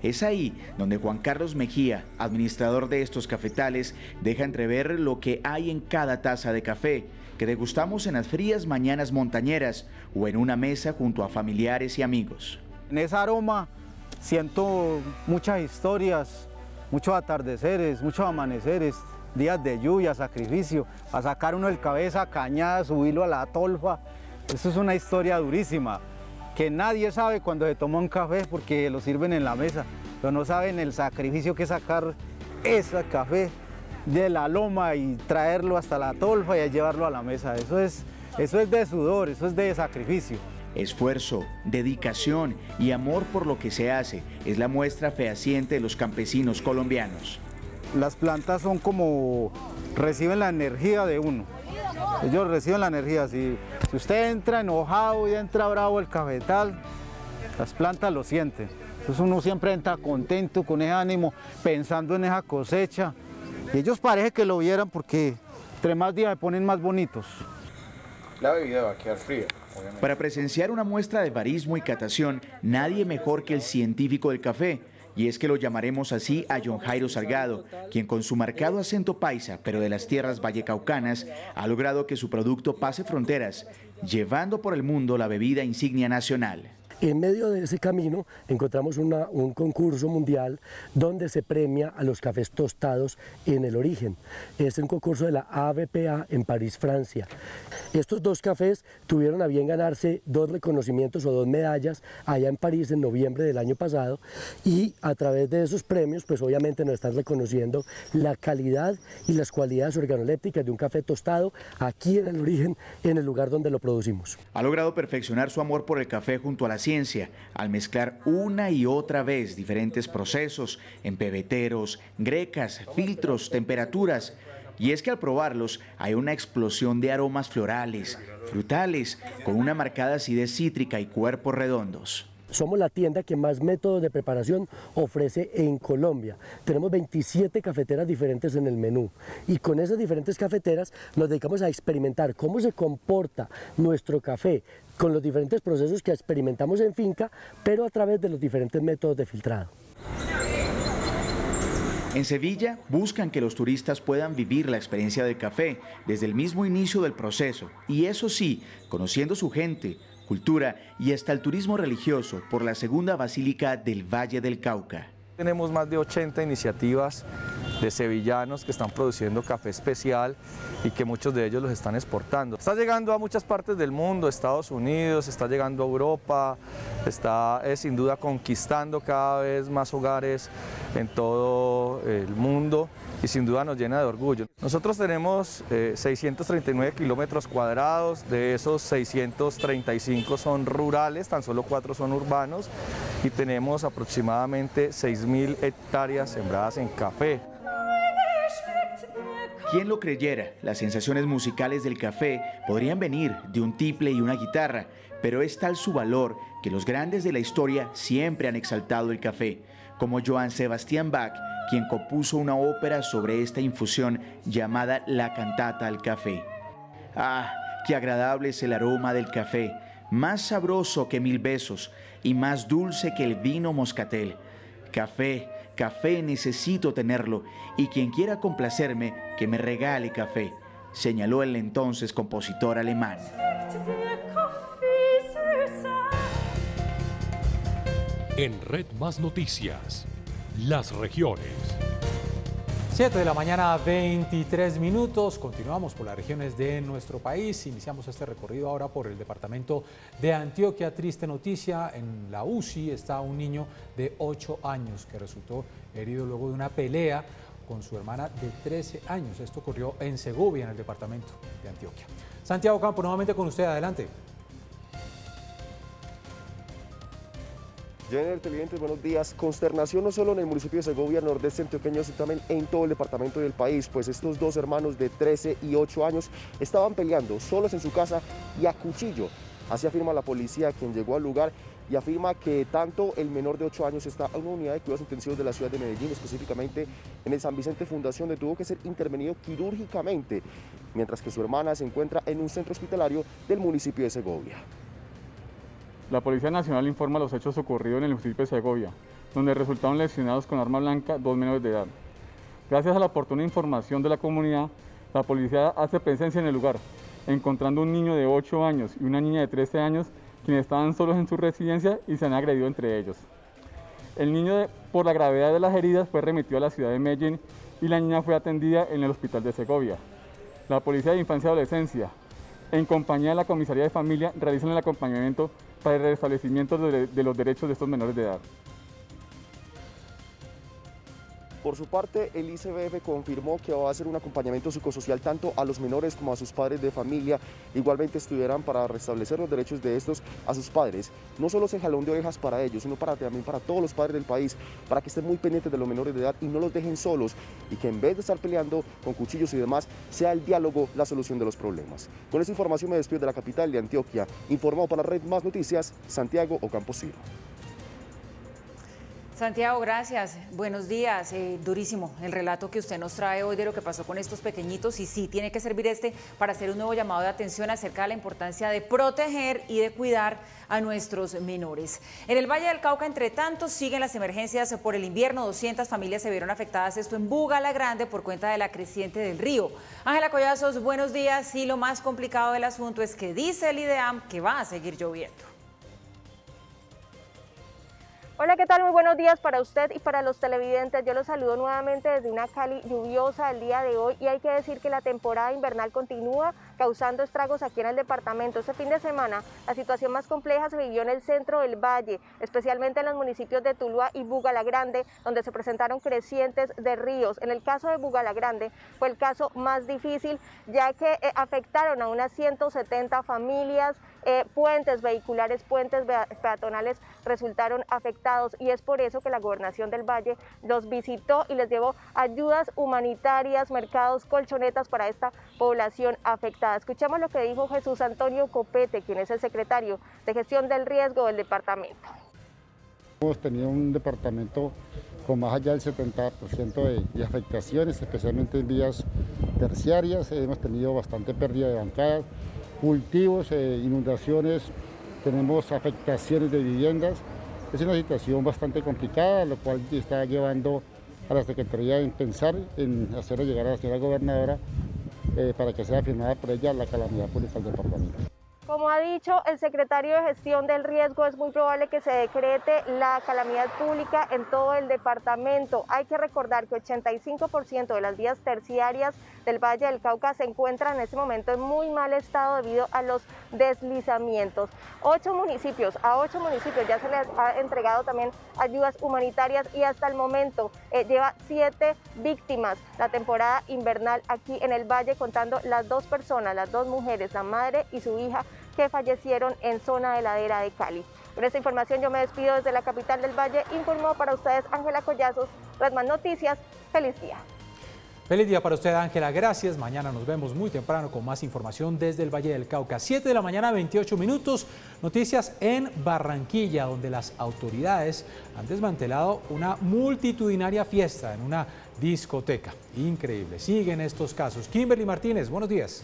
Speaker 17: Es ahí donde Juan Carlos Mejía, administrador de estos cafetales, deja entrever lo que hay en cada taza de café que degustamos en las frías mañanas montañeras o en una mesa junto a familiares y amigos.
Speaker 22: En ese aroma siento muchas historias, muchos atardeceres, muchos amaneceres, días de lluvia, sacrificio, a sacar uno el cabeza, cañada, subirlo a la tolfa. Eso es una historia durísima, que nadie sabe cuando se toma un café porque lo sirven en la mesa, pero no saben el sacrificio que es sacar ese café de la loma y traerlo hasta la tolfa y llevarlo a la mesa. Eso es de sudor, eso es de sacrificio.
Speaker 17: Esfuerzo, dedicación y amor por lo que se hace es la muestra fehaciente de los campesinos colombianos.
Speaker 22: Las plantas son como reciben la energía de uno. Ellos reciben la energía. Si usted entra enojado y entra bravo el cafetal, las plantas lo sienten. Entonces uno siempre entra contento, con ese ánimo, pensando en esa cosecha. Y ellos parece que lo vieran porque entre más días se ponen más bonitos.
Speaker 19: La bebida va a quedar fría, obviamente.
Speaker 17: Para presenciar una muestra de barismo y catación, nadie mejor que el científico del café, Y es que lo llamaremos así a John Jairo Salgado, quien con su marcado acento paisa, pero de las tierras vallecaucanas, ha logrado que su producto pase fronteras, llevando por el mundo la bebida insignia nacional.
Speaker 4: En medio de ese camino encontramos un concurso mundial donde se premia a los cafés tostados en el origen. Es un concurso de la ABPA en París, Francia. Estos dos cafés tuvieron a bien ganarse 2 reconocimientos o 2 medallas allá en París en noviembre del año pasado, y a través de esos premios pues obviamente nos están reconociendo la calidad y las cualidades organolépticas de un café tostado aquí en el origen, en el lugar donde lo producimos.
Speaker 17: Ha logrado perfeccionar su amor por el café junto a la ciencia al mezclar una y otra vez diferentes procesos en pebeteros, grecas, filtros, temperaturas. Y es que al probarlos hay una explosión de aromas florales, frutales, con una marcada acidez cítrica y cuerpos redondos.
Speaker 4: Somos la tienda que más métodos de preparación ofrece en Colombia. Tenemos 27 cafeteras diferentes en el menú, y con esas diferentes cafeteras nos dedicamos a experimentar cómo se comporta nuestro café con los diferentes procesos que experimentamos en finca, pero a través de los diferentes métodos de filtrado.
Speaker 17: En Sevilla buscan que los turistas puedan vivir la experiencia del café desde el mismo inicio del proceso, y eso sí, conociendo su gente, cultura y hasta el turismo religioso por la segunda basílica del Valle del Cauca.
Speaker 6: Tenemos más de 80 iniciativas de sevillanos que están produciendo café especial y que muchos de ellos los están exportando. Está llegando a muchas partes del mundo, Estados Unidos, está llegando a Europa, está sin duda conquistando cada vez más hogares en todo el mundo, y sin duda nos llena de orgullo. Nosotros tenemos 639 kilómetros cuadrados, de esos 635 son rurales, tan solo 4 son urbanos, y tenemos aproximadamente 6.000 hectáreas sembradas en café.
Speaker 17: ¿Quién lo creyera? Las sensaciones musicales del café podrían venir de un tiple y una guitarra, pero es tal su valor que los grandes de la historia siempre han exaltado el café, como Johann Sebastian Bach, quien compuso una ópera sobre esta infusión llamada La Cantata al Café. ¡Ah, qué agradable es el aroma del café! Más sabroso que 1000 besos y más dulce que el vino moscatel. Café, café, necesito tenerlo, y quien quiera complacerme, que me regale café, señaló el entonces compositor alemán.
Speaker 1: En Red Más Noticias, las regiones.
Speaker 2: 7 de la mañana, 23 minutos. Continuamos por las regiones de nuestro país. Iniciamos este recorrido ahora por el departamento de Antioquia. Triste noticia, en la UCI está un niño de 8 años que resultó herido luego de una pelea con su hermana de 13 años. Esto ocurrió en Segovia, en el departamento de Antioquia. Santiago Campo, nuevamente con usted, adelante.
Speaker 23: Jenner, televidentes, buenos días. Consternación no solo en el municipio de Segovia, nordeste antioqueño, sino también en todo el departamento del país, pues estos dos hermanos de 13 y 8 años estaban peleando solos en su casa y a cuchillo. Así afirma la policía, quien llegó al lugar, y afirma que tanto el menor de 8 años está en una unidad de cuidados intensivos de la ciudad de Medellín, específicamente en el San Vicente Fundación, donde tuvo que ser intervenido quirúrgicamente, mientras que su hermana se encuentra en un centro hospitalario del municipio de Segovia.
Speaker 24: La Policía Nacional informa los hechos ocurridos en el municipio de Segovia, donde resultaron lesionados con arma blanca 2 menores de edad. Gracias a la oportuna información de la comunidad, la policía hace presencia en el lugar, encontrando un niño de 8 años y una niña de 13 años, quienes estaban solos en su residencia y se han agredido entre ellos. El niño, por la gravedad de las heridas, fue remitido a la ciudad de Medellín y la niña fue atendida en el hospital de Segovia. La Policía de Infancia y Adolescencia, en compañía de la Comisaría de Familia, realizan el acompañamiento para el restablecimiento de los derechos de estos menores de edad.
Speaker 23: Por su parte, el ICBF confirmó que va a hacer un acompañamiento psicosocial tanto a los menores como a sus padres de familia. Igualmente estudiarán para restablecer los derechos de estos a sus padres. No solo ese jalón de orejas para ellos, sino también para todos los padres del país, para que estén muy pendientes de los menores de edad y no los dejen solos, y que en vez de estar peleando con cuchillos y demás, sea el diálogo la solución de los problemas. Con esta información me despido de la capital de Antioquia. Informado para Red Más Noticias, Santiago Ocampo Ciro.
Speaker 3: Santiago, gracias. Buenos días. Durísimo el relato que usted nos trae hoy de lo que pasó con estos pequeñitos y sí tiene que servir para hacer un nuevo llamado de atención acerca de la importancia de proteger y de cuidar a nuestros menores. En el Valle del Cauca, entre tanto, siguen las emergencias por el invierno. 200 familias se vieron afectadas, esto en Bugalagrande, por cuenta de la creciente del río. Ángela Collazos, buenos días. Y lo más complicado del asunto es que dice el IDEAM que va a seguir lloviendo.
Speaker 11: Hola, ¿qué tal? Muy buenos días para usted y para los televidentes. Yo los saludo nuevamente desde una Cali lluviosa el día de hoy y hay que decir que la temporada invernal continúa causando estragos aquí en el departamento. Este fin de semana la situación más compleja se vivió en el centro del valle, especialmente en los municipios de Tuluá y Bugalagrande, donde se presentaron crecientes de ríos. En el caso de Bugalagrande fue el caso más difícil, ya que afectaron a unas 170 familias, puentes vehiculares, puentes peatonales resultaron afectados y es por eso que la Gobernación del Valle los visitó y les llevó ayudas humanitarias, mercados, colchonetas para esta población afectada. Escuchemos lo que dijo Jesús Antonio Copete, quien es el secretario de Gestión del Riesgo del departamento.
Speaker 5: Hemos tenido un departamento con más allá del 70% de afectaciones, especialmente en vías terciarias. Hemos tenido bastante pérdida de bancadas, cultivos, inundaciones, tenemos afectaciones de viviendas. Es una situación bastante complicada, lo cual está llevando a la Secretaría en pensar en hacerle llegar a la señora gobernadora para que sea firmada por ella la calamidad pública del departamento.
Speaker 11: Como ha dicho el secretario de Gestión del Riesgo, es muy probable que se decrete la calamidad pública en todo el departamento. Hay que recordar que 85% de las vías terciarias del Valle del Cauca se encuentran en este momento en muy mal estado debido a los deslizamientos. A 8 municipios ya se les ha entregado también ayudas humanitarias y hasta el momento lleva 7 víctimas la temporada invernal aquí en el Valle, contando las 2 personas, las 2 mujeres, la madre y su hija, que fallecieron en zona de Ladera de Cali. Con esta información yo me despido desde la capital del Valle. Informó para ustedes Ángela Collazos, Red Más Noticias. Feliz día.
Speaker 2: Feliz día para usted, Ángela. Gracias. Mañana nos vemos muy temprano con más información desde el Valle del Cauca. 7 de la mañana, 28 minutos. Noticias en Barranquilla, donde las autoridades han desmantelado una multitudinaria fiesta en una discoteca. Increíble. Siguen estos casos. Kimberly Martínez, buenos días.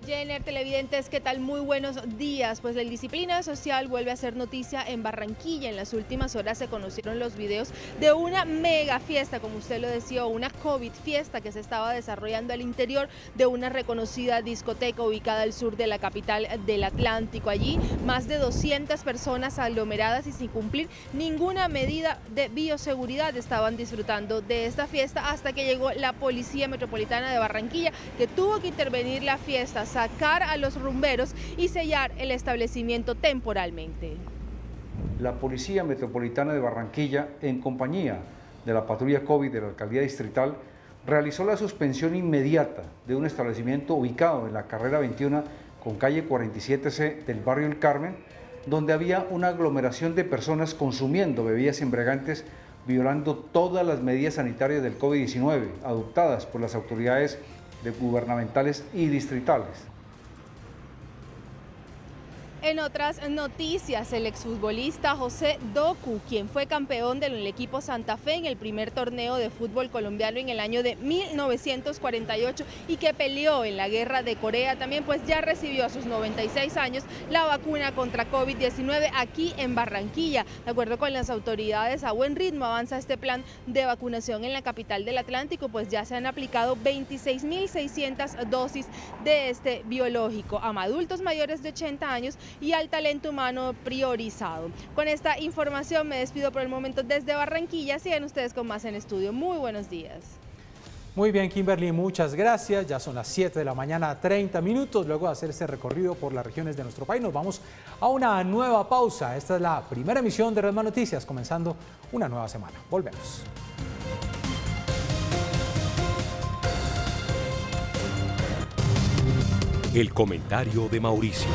Speaker 7: Jenner, televidentes, ¿qué tal? Muy buenos días. Pues la indisciplina social vuelve a ser noticia en Barranquilla. En las últimas horas se conocieron los videos de una mega fiesta, como usted lo decía, una COVID fiesta que se estaba desarrollando al interior de una reconocida discoteca ubicada al sur de la capital del Atlántico. Allí más de 200 personas aglomeradas y sin cumplir ninguna medida de bioseguridad estaban disfrutando de esta fiesta hasta que llegó la Policía Metropolitana de Barranquilla, que tuvo que intervenir la fiesta, sacar a los rumberos y sellar el establecimiento temporalmente.
Speaker 8: La Policía Metropolitana de Barranquilla, en compañía de la patrulla COVID de la Alcaldía Distrital, realizó la suspensión inmediata de un establecimiento ubicado en la carrera 21 con calle 47C del barrio El Carmen, donde había una aglomeración de personas consumiendo bebidas embriagantes, violando todas las medidas sanitarias del COVID-19 adoptadas por las autoridades gubernamentales y distritales.
Speaker 7: En otras noticias, el exfutbolista José Doku, quien fue campeón del equipo Santa Fe en el primer torneo de fútbol colombiano en el año de 1948 y que peleó en la guerra de Corea, también pues ya recibió a sus 96 años la vacuna contra COVID-19 aquí en Barranquilla. De acuerdo con las autoridades, a buen ritmo avanza este plan de vacunación en la capital del Atlántico, pues ya se han aplicado 26.600 dosis de este biológico a adultos mayores de 80 años y al talento humano priorizado. Con esta información me despido por el momento desde Barranquilla. Sigan ustedes con más en estudio. Muy buenos días.
Speaker 2: Muy bien, Kimberly, muchas gracias. Ya son las 7 de la mañana, 30 minutos. Luego de hacer este recorrido por las regiones de nuestro país, nos vamos a una nueva pausa. Esta es la primera emisión de Red Más Noticias, comenzando una nueva semana. Volvemos.
Speaker 1: El comentario de Mauricio.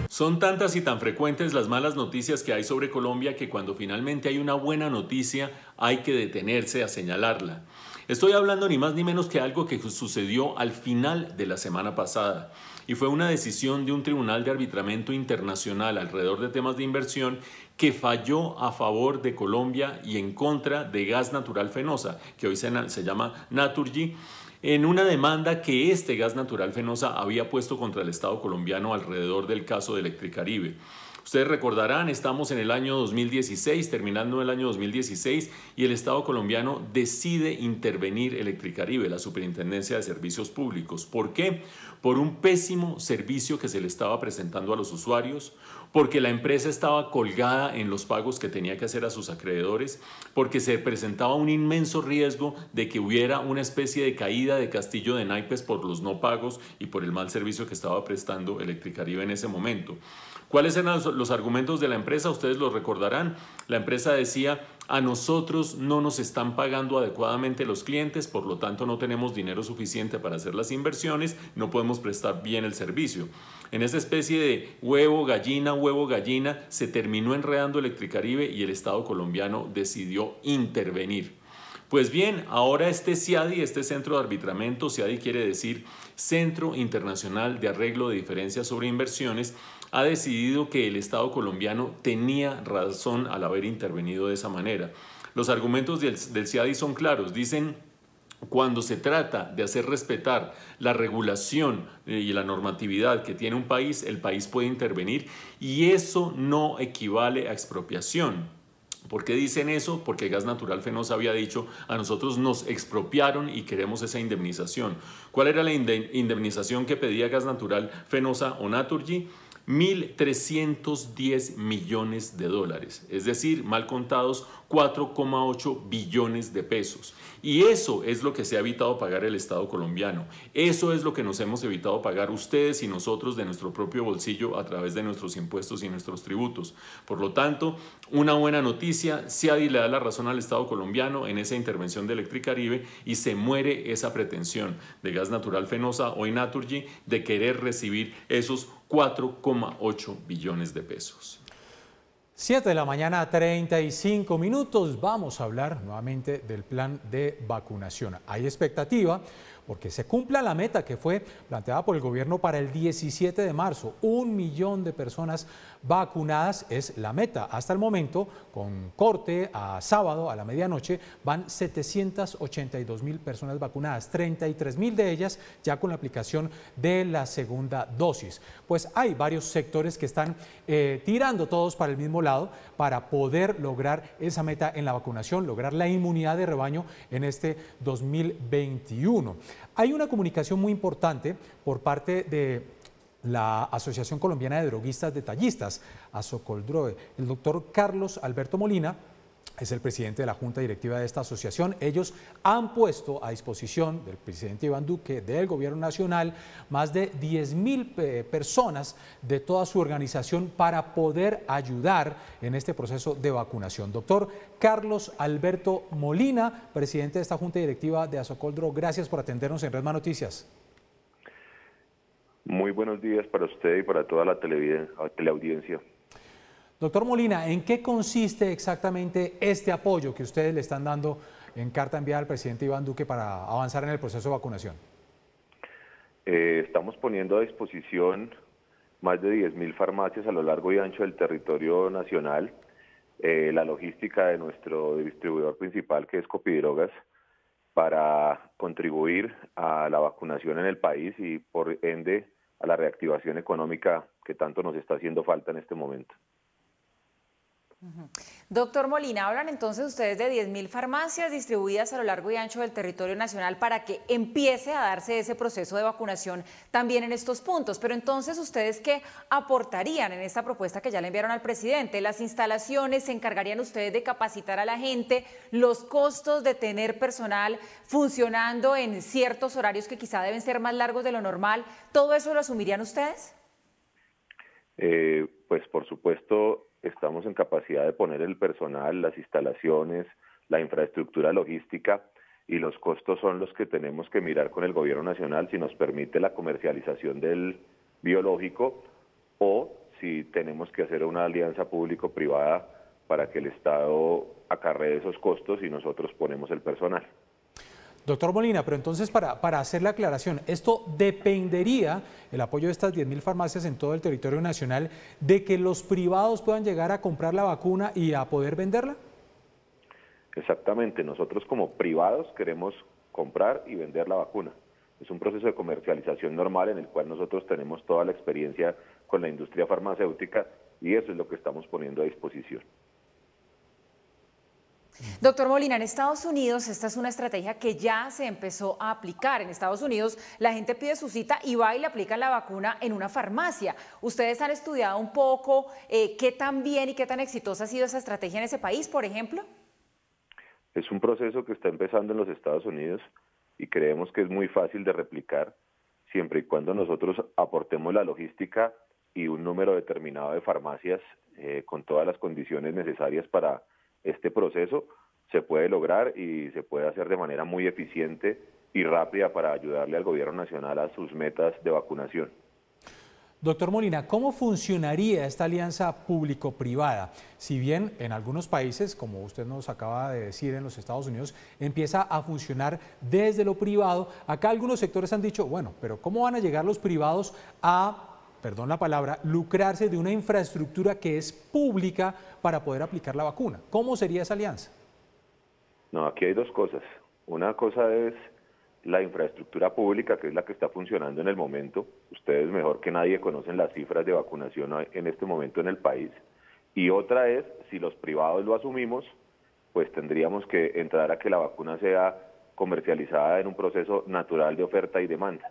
Speaker 9: Son tantas y tan frecuentes las malas noticias que hay sobre Colombia que cuando finalmente hay una buena noticia hay que detenerse a señalarla. Estoy hablando ni más ni menos que algo que sucedió al final de la semana pasada y fue una decisión de un tribunal de arbitramiento internacional alrededor de temas de inversión que falló a favor de Colombia y en contra de Gas Natural Fenosa, que hoy se llama Naturgy, en una demanda que este Gas Natural Fenosa había puesto contra el Estado colombiano alrededor del caso de Electricaribe. Ustedes recordarán, estamos en el año 2016, terminando el año 2016, y el Estado colombiano decide intervenir Electricaribe, la Superintendencia de Servicios Públicos. ¿Por qué? Por un pésimo servicio que se le estaba presentando a los usuarios, porque la empresa estaba colgada en los pagos que tenía que hacer a sus acreedores, porque se presentaba un inmenso riesgo de que hubiera una especie de caída de castillo de naipes por los no pagos y por el mal servicio que estaba prestando Electricaribe en ese momento. ¿Cuáles eran los argumentos de la empresa? Ustedes lo recordarán. La empresa decía, a nosotros no nos están pagando adecuadamente los clientes, por lo tanto no tenemos dinero suficiente para hacer las inversiones, no podemos prestar bien el servicio. En esa especie de huevo, gallina, se terminó enredando Electricaribe y el Estado colombiano decidió intervenir. Pues bien, ahora este CIADI, este Centro de Arbitramiento, CIADI quiere decir Centro Internacional de Arreglo de Diferencias sobre Inversiones, ha decidido que el Estado colombiano tenía razón al haber intervenido de esa manera. Los argumentos del CIADI son claros, dicen: cuando se trata de hacer respetar la regulación y la normatividad que tiene un país, el país puede intervenir y eso no equivale a expropiación. ¿Por qué dicen eso? Porque Gas Natural Fenosa había dicho, a nosotros nos expropiaron y queremos esa indemnización. ¿Cuál era la indemnización que pedía Gas Natural Fenosa o Naturgy? 1.310 millones de dólares, es decir, mal contados, 4,8 billones de pesos. Y eso es lo que se ha evitado pagar el Estado colombiano. Eso es lo que nos hemos evitado pagar ustedes y nosotros de nuestro propio bolsillo a través de nuestros impuestos y nuestros tributos. Por lo tanto, una buena noticia, CIADI le da la razón al Estado colombiano en esa intervención de Electricaribe y se muere esa pretensión de Gas Natural Fenosa, hoy Naturgy, de querer recibir esos 4,8 billones de pesos.
Speaker 2: 7 de la mañana, 35 minutos. Vamos a hablar nuevamente del plan de vacunación. Hay expectativa porque se cumpla la meta que fue planteada por el gobierno para el 17 de marzo. 1 millón de personas vacunadas es la meta. Hasta el momento, con corte a sábado a la medianoche, van 782.000 personas vacunadas, 33.000 de ellas ya con la aplicación de la segunda dosis. Pues hay varios sectores que están tirando todos para el mismo lado para poder lograr esa meta en la vacunación, lograr la inmunidad de rebaño en este 2021. Hay una comunicación muy importante por parte de la Asociación Colombiana de Droguistas Detallistas, Asocoldroe. El doctor Carlos Alberto Molina es el presidente de la Junta Directiva de esta asociación. Ellos han puesto a disposición del presidente Iván Duque, del Gobierno Nacional, más de 10.000 personas de toda su organización para poder ayudar en este proceso de vacunación. Doctor Carlos Alberto Molina, presidente de esta Junta Directiva de Asocoldroe, gracias por atendernos en Red Más Noticias.
Speaker 10: Muy buenos días para usted y para toda la teleaudiencia.
Speaker 2: Doctor Molina, ¿en qué consiste exactamente este apoyo que ustedes le están dando en carta enviada al presidente Iván Duque para avanzar en el proceso de vacunación?
Speaker 10: Estamos poniendo a disposición más de 10.000 farmacias a lo largo y ancho del territorio nacional, la logística de nuestro distribuidor principal, que es Copidrogas, para contribuir a la vacunación en el país y por ende a la reactivación económica que tanto nos está haciendo falta en este momento.
Speaker 3: Doctor Molina, hablan entonces ustedes de 10.000 farmacias distribuidas a lo largo y ancho del territorio nacional para que empiece a darse ese proceso de vacunación también en estos puntos. Pero entonces, ¿ustedes qué aportarían en esta propuesta que ya le enviaron al presidente? ¿Las instalaciones? ¿Se encargarían ustedes de capacitar a la gente? ¿Los costos de tener personal funcionando en ciertos horarios que quizá deben ser más largos de lo normal? ¿Todo eso lo asumirían ustedes?
Speaker 10: Pues por supuesto, estamos en capacidad de poner el personal, las instalaciones, la infraestructura logística, y los costos son los que tenemos que mirar con el gobierno nacional si nos permite la comercialización del biológico o si tenemos que hacer una alianza público-privada para que el Estado acarree esos costos y nosotros ponemos el personal.
Speaker 2: Doctor Molina, pero entonces para hacer la aclaración, ¿esto dependería, el apoyo de estas 10.000 farmacias en todo el territorio nacional, de que los privados puedan llegar a comprar la vacuna y a poder venderla?
Speaker 10: Exactamente, nosotros como privados queremos comprar y vender la vacuna. Es un proceso de comercialización normal en el cual nosotros tenemos toda la experiencia con la industria farmacéutica y eso es lo que estamos poniendo a disposición.
Speaker 3: Doctor Molina, en Estados Unidos esta es una estrategia que ya se empezó a aplicar. En Estados Unidos la gente pide su cita y va y le aplican la vacuna en una farmacia. ¿Ustedes han estudiado un poco qué tan bien y qué tan exitosa ha sido esa estrategia en ese país, por ejemplo?
Speaker 10: Es un proceso que está empezando en los Estados Unidos y creemos que es muy fácil de replicar siempre y cuando nosotros aportemos la logística y un número determinado de farmacias con todas las condiciones necesarias para este proceso. Se puede lograr y se puede hacer de manera muy eficiente y rápida para ayudarle al gobierno nacional a sus metas de vacunación.
Speaker 2: Doctor Molina, ¿cómo funcionaría esta alianza público-privada? Si bien en algunos países, como usted nos acaba de decir, en los Estados Unidos, empieza a funcionar desde lo privado, acá algunos sectores han dicho, bueno, pero ¿cómo van a llegar los privados a, perdón la palabra, lucrarse de una infraestructura que es pública para poder aplicar la vacuna? ¿Cómo sería esa alianza?
Speaker 10: No, aquí hay dos cosas. Una cosa es la infraestructura pública, que es la que está funcionando en el momento. Ustedes mejor que nadie conocen las cifras de vacunación en este momento en el país. Y otra es, si los privados lo asumimos, pues tendríamos que entrar a que la vacuna sea comercializada en un proceso natural de oferta y demanda.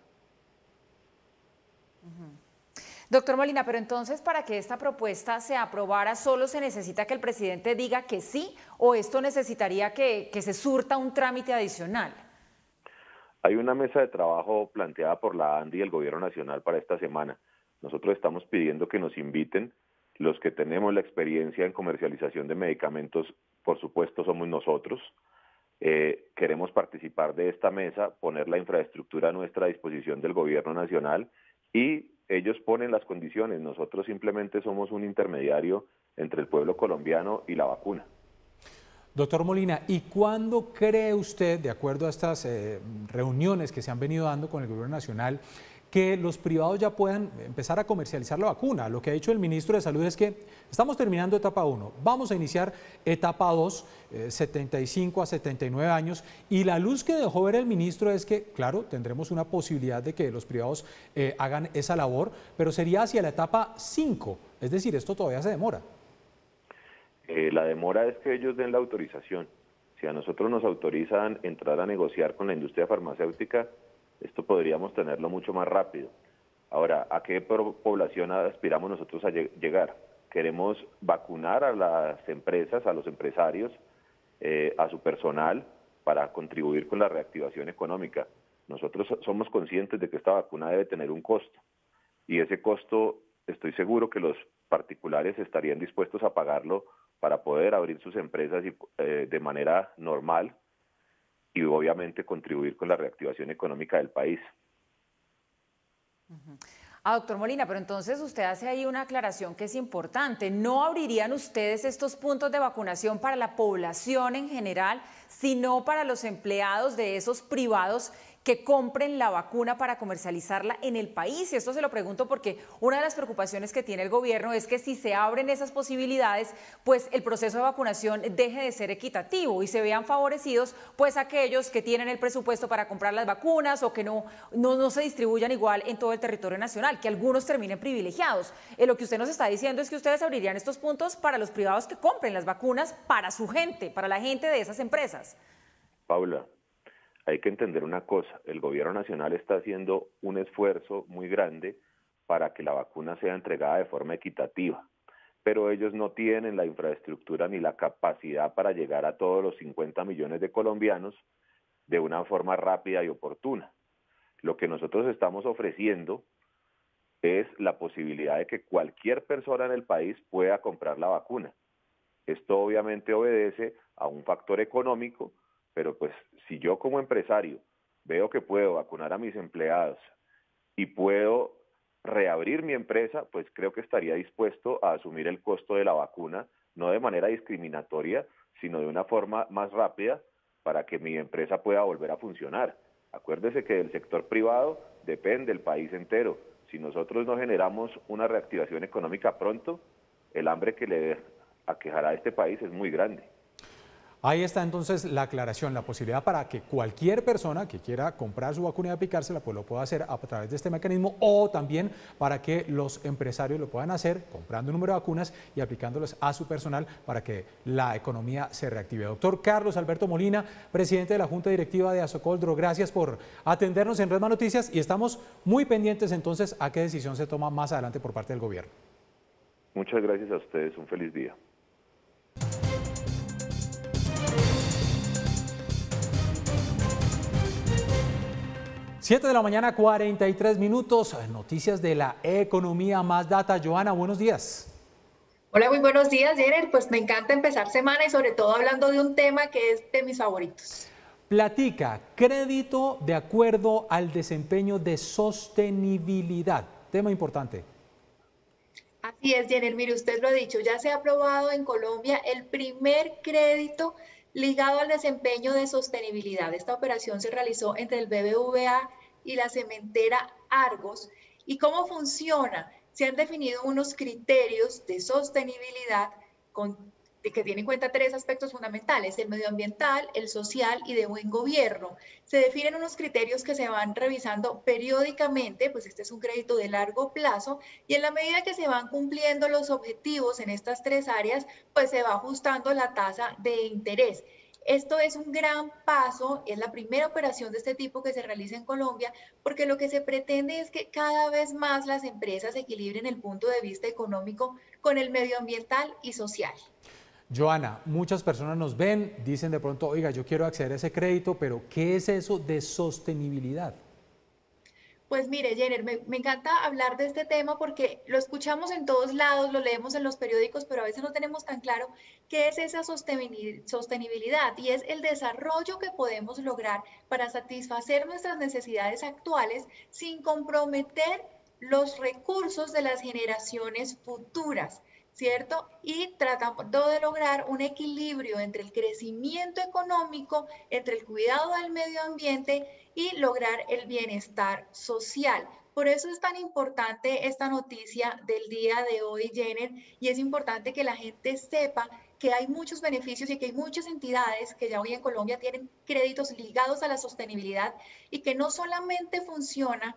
Speaker 3: Doctor Molina, pero entonces para que esta propuesta se aprobara, ¿solo se necesita que el presidente diga que sí o esto necesitaría que se surta un trámite adicional?
Speaker 10: Hay una mesa de trabajo planteada por la ANDI y el Gobierno Nacional para esta semana. Nosotros estamos pidiendo que nos inviten. Los que tenemos la experiencia en comercialización de medicamentos, por supuesto, somos nosotros. Queremos participar de esta mesa, poner la infraestructura a nuestra disposición del Gobierno Nacional y ellos ponen las condiciones. Nosotros simplemente somos un intermediario entre el pueblo colombiano y la vacuna.
Speaker 2: Doctor Molina, ¿y cuándo cree usted, de acuerdo a estas reuniones que se han venido dando con el Gobierno Nacional, que los privados ya puedan empezar a comercializar la vacuna? Lo que ha dicho el ministro de Salud es que estamos terminando etapa 1, vamos a iniciar etapa 2, 75 a 79 años, y la luz que dejó ver el ministro es que, claro, tendremos una posibilidad de que los privados hagan esa labor, pero sería hacia la etapa 5, es decir, esto todavía se demora.
Speaker 10: La demora es que ellos den la autorización. Si a nosotros nos autorizan entrar a negociar con la industria farmacéutica, esto podríamos tenerlo mucho más rápido. Ahora, ¿a qué población aspiramos nosotros a llegar? Queremos vacunar a las empresas, a los empresarios, a su personal, para contribuir con la reactivación económica. Nosotros somos conscientes de que esta vacuna debe tener un costo, y ese costo estoy seguro que los particulares estarían dispuestos a pagarlo para poder abrir sus empresas de manera normal y obviamente contribuir con la reactivación económica del país.
Speaker 3: Doctor Molina, pero entonces usted hace ahí una aclaración que es importante. ¿No abrirían ustedes estos puntos de vacunación para la población en general, sino para los empleados de esos privados que compren la vacuna para comercializarla en el país? Y esto se lo pregunto porque una de las preocupaciones que tiene el gobierno es que si se abren esas posibilidades, pues el proceso de vacunación deje de ser equitativo y se vean favorecidos pues aquellos que tienen el presupuesto para comprar las vacunas o que no se distribuyan igual en todo el territorio nacional, que algunos terminen privilegiados. Lo que usted nos está diciendo es que ustedes abrirían estos puntos para los privados que compren las vacunas para su gente, para la gente de esas empresas.
Speaker 10: Paula, hay que entender una cosa, el gobierno nacional está haciendo un esfuerzo muy grande para que la vacuna sea entregada de forma equitativa, pero ellos no tienen la infraestructura ni la capacidad para llegar a todos los 50 millones de colombianos de una forma rápida y oportuna. Lo que nosotros estamos ofreciendo es la posibilidad de que cualquier persona en el país pueda comprar la vacuna. Esto obviamente obedece a un factor económico, pero pues si yo como empresario veo que puedo vacunar a mis empleados y puedo reabrir mi empresa, pues creo que estaría dispuesto a asumir el costo de la vacuna, no de manera discriminatoria, sino de una forma más rápida para que mi empresa pueda volver a funcionar. Acuérdese que del sector privado depende el país entero. Si nosotros no generamos una reactivación económica pronto, el hambre que le aquejará a este país es muy grande.
Speaker 2: Ahí está entonces la aclaración, la posibilidad para que cualquier persona que quiera comprar su vacuna y aplicársela, pues lo pueda hacer a través de este mecanismo, o también para que los empresarios lo puedan hacer comprando un número de vacunas y aplicándolas a su personal para que la economía se reactive. Doctor Carlos Alberto Molina, presidente de la Junta Directiva de Asocoldro, gracias por atendernos en Red Más Noticias y estamos muy pendientes entonces a qué decisión se toma más adelante por parte del gobierno.
Speaker 10: Muchas gracias a ustedes, un feliz día.
Speaker 2: 7 de la mañana, 43 minutos. Noticias de la economía, más data. Joana, buenos días.
Speaker 12: Hola, muy buenos días, Jenner. Pues me encanta empezar semana y sobre todo hablando de un tema que es de mis favoritos.
Speaker 2: Platica, crédito de acuerdo al desempeño de sostenibilidad. Tema importante.
Speaker 12: Así es, Jenner. Mire, usted lo ha dicho, ya se ha aprobado en Colombia el primer crédito ligado al desempeño de sostenibilidad. Esta operación se realizó entre el BBVA y la cementera Argos. ¿Y cómo funciona? Se han definido unos criterios de sostenibilidad que tienen en cuenta tres aspectos fundamentales: el medioambiental, el social y de buen gobierno. Se definen unos criterios que se van revisando periódicamente, pues este es un crédito de largo plazo, y en la medida que se van cumpliendo los objetivos en estas tres áreas, pues se va ajustando la tasa de interés. Esto es un gran paso, es la primera operación de este tipo que se realiza en Colombia, porque lo que se pretende es que cada vez más las empresas equilibren el punto de vista económico con el medioambiental y social.
Speaker 2: Joana, muchas personas nos ven, dicen de pronto, oiga, yo quiero acceder a ese crédito, pero ¿qué es eso de sostenibilidad?
Speaker 12: Pues mire, Jenner, me encanta hablar de este tema porque lo escuchamos en todos lados, lo leemos en los periódicos, pero a veces no tenemos tan claro qué es esa sostenibilidad, y es el desarrollo que podemos lograr para satisfacer nuestras necesidades actuales sin comprometer los recursos de las generaciones futuras, ¿cierto? Y tratando de lograr un equilibrio entre el crecimiento económico, entre el cuidado del medio ambiente y lograr el bienestar social. Por eso es tan importante esta noticia del día de hoy, Jenner, y es importante que la gente sepa que hay muchos beneficios y que hay muchas entidades que ya hoy en Colombia tienen créditos ligados a la sostenibilidad y que no solamente funciona,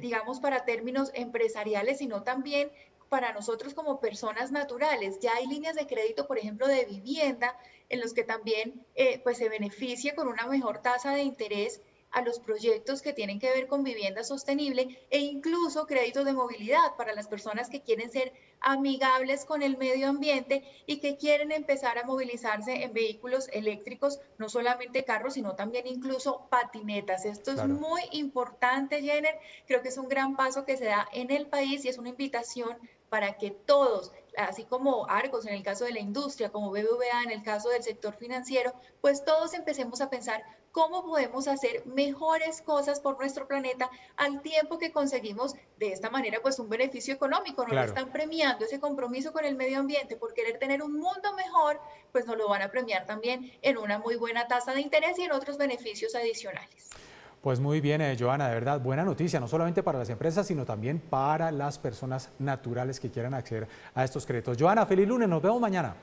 Speaker 12: digamos, para términos empresariales, sino también para nosotros como personas naturales. Ya hay líneas de crédito, por ejemplo, de vivienda, en los que también pues se beneficia con una mejor tasa de interés a los proyectos que tienen que ver con vivienda sostenible, e incluso créditos de movilidad para las personas que quieren ser amigables con el medio ambiente y que quieren empezar a movilizarse en vehículos eléctricos, no solamente carros, sino también incluso patinetas. Esto es muy importante, Jenner. Creo que es un gran paso que se da en el país y es una invitación para que todos, así como Argos en el caso de la industria, como BBVA en el caso del sector financiero, pues todos empecemos a pensar cómo podemos hacer mejores cosas por nuestro planeta al tiempo que conseguimos de esta manera pues un beneficio económico. Nos están premiando ese compromiso con el medio ambiente por querer tener un mundo mejor, pues nos lo van a premiar también en una muy buena tasa de interés y en otros beneficios adicionales.
Speaker 2: Pues muy bien, Joana, de verdad, buena noticia, no solamente para las empresas, sino también para las personas naturales que quieran acceder a estos créditos. Joana, feliz lunes, nos vemos mañana.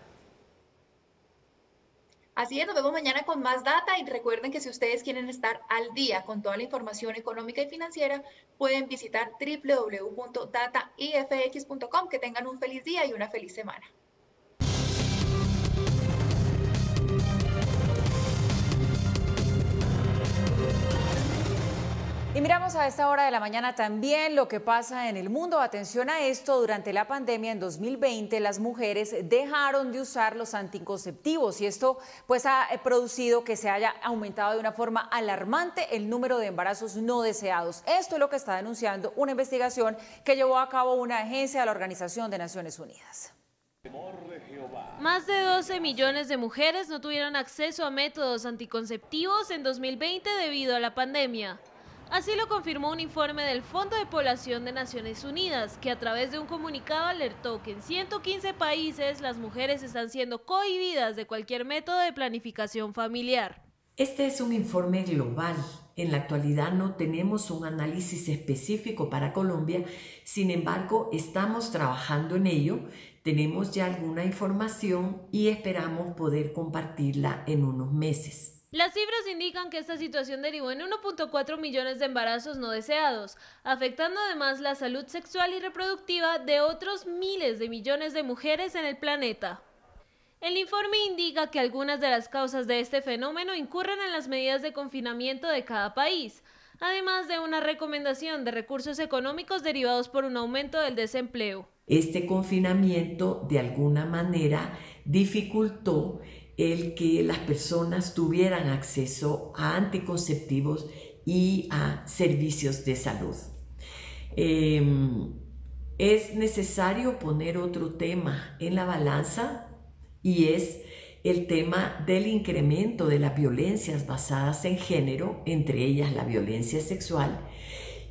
Speaker 12: Así es, nos vemos mañana con más data y recuerden que si ustedes quieren estar al día con toda la información económica y financiera, pueden visitar www.dataifx.com. Que tengan un feliz día y una feliz semana.
Speaker 3: Y miramos a esta hora de la mañana también lo que pasa en el mundo. Atención a esto, durante la pandemia en 2020 las mujeres dejaron de usar los anticonceptivos y esto pues ha producido que se haya aumentado de una forma alarmante el número de embarazos no deseados. Esto es lo que está denunciando una investigación que llevó a cabo una agencia de la Organización de Naciones Unidas.
Speaker 13: Más de 12 millones de mujeres no tuvieron acceso a métodos anticonceptivos en 2020 debido a la pandemia. Así lo confirmó un informe del Fondo de Población de Naciones Unidas, que a través de un comunicado alertó que en 115 países las mujeres están siendo cohibidas de cualquier método de planificación familiar.
Speaker 14: Este es un informe global. En la actualidad no tenemos un análisis específico para Colombia, sin embargo, estamos trabajando en ello, tenemos ya alguna información y esperamos poder compartirla en unos meses.
Speaker 13: Las cifras indican que esta situación derivó en 1.4 millones de embarazos no deseados, afectando además la salud sexual y reproductiva de otros miles de millones de mujeres en el planeta. El informe indica que algunas de las causas de este fenómeno incurren en las medidas de confinamiento de cada país, además de una recomendación de recursos económicos derivados por un aumento del desempleo.
Speaker 14: Este confinamiento de alguna manera dificultó el que las personas tuvieran acceso a anticonceptivos y a servicios de salud. Es necesario poner otro tema en la balanza, y es el tema del incremento de las violencias basadas en género, entre ellas la violencia sexual,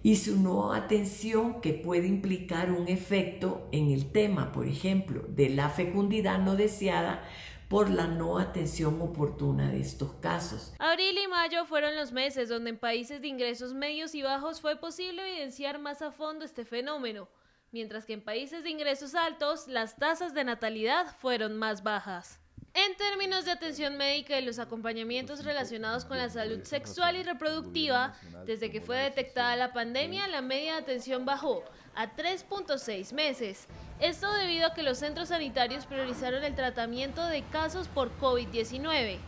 Speaker 14: y su no atención que puede implicar un efecto en el tema, por ejemplo, de la fecundidad no deseada por la no atención oportuna de estos casos.
Speaker 13: Abril y mayo fueron los meses donde en países de ingresos medios y bajos fue posible evidenciar más a fondo este fenómeno, mientras que en países de ingresos altos las tasas de natalidad fueron más bajas. En términos de atención médica y los acompañamientos relacionados con la salud sexual y reproductiva, desde que fue detectada la pandemia, la media de atención bajó a 3.6 meses. Esto debido a que los centros sanitarios priorizaron el tratamiento de casos por COVID-19.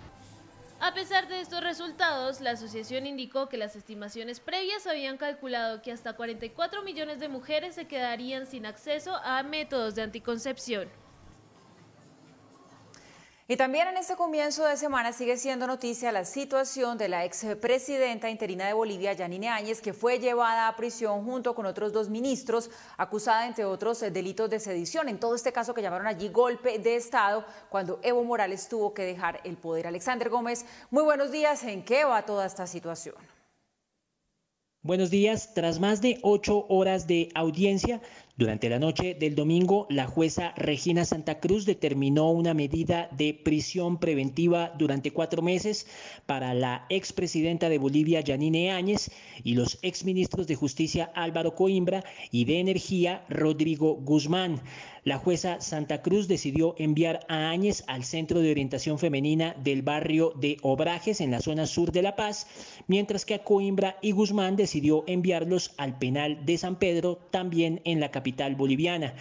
Speaker 13: A pesar de estos resultados, la asociación indicó que las estimaciones previas habían calculado que hasta 44 millones de mujeres se quedarían sin acceso a métodos de anticoncepción.
Speaker 3: Y también en este comienzo de semana sigue siendo noticia la situación de la expresidenta interina de Bolivia, Yanine Áñez, que fue llevada a prisión junto con otros 2 ministros, acusada entre otros delitos de sedición. En todo este caso que llamaron allí golpe de Estado, cuando Evo Morales tuvo que dejar el poder. Alexander Gómez, muy buenos días. ¿En qué va toda esta situación?
Speaker 15: Buenos días. Tras más de 8 horas de audiencia, durante la noche del domingo, la jueza Regina Santa Cruz determinó una medida de prisión preventiva durante 4 meses para la expresidenta de Bolivia, Yanine Áñez, y los exministros de Justicia Álvaro Coimbra y de Energía, Rodrigo Guzmán. La jueza Santa Cruz decidió enviar a Áñez al Centro de Orientación Femenina del barrio de Obrajes, en la zona sur de La Paz, mientras que a Coimbra y Guzmán decidió enviarlos al penal de San Pedro, también en la capital boliviana.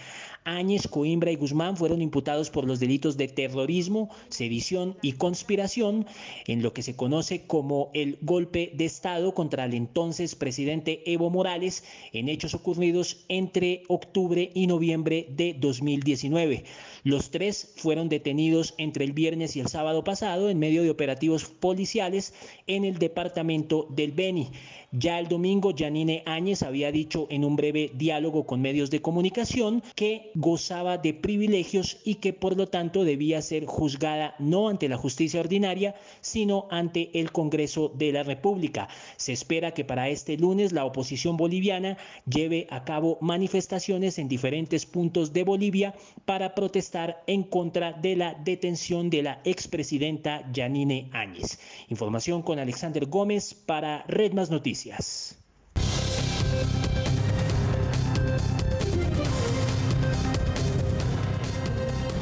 Speaker 15: Áñez, Coimbra y Guzmán fueron imputados por los delitos de terrorismo, sedición y conspiración en lo que se conoce como el golpe de Estado contra el entonces presidente Evo Morales, en hechos ocurridos entre octubre y noviembre de 2019. Los 3 fueron detenidos entre el viernes y el sábado pasado en medio de operativos policiales en el departamento del Beni. Ya el domingo, Yanine Áñez había dicho en un breve diálogo con medios de comunicación que gozaba de privilegios y que por lo tanto debía ser juzgada no ante la justicia ordinaria, sino ante el Congreso de la República. Se espera que para este lunes la oposición boliviana lleve a cabo manifestaciones en diferentes puntos de Bolivia para protestar en contra de la detención de la expresidenta Yanine Áñez. Información con Alexander Gómez para Red Más Noticias.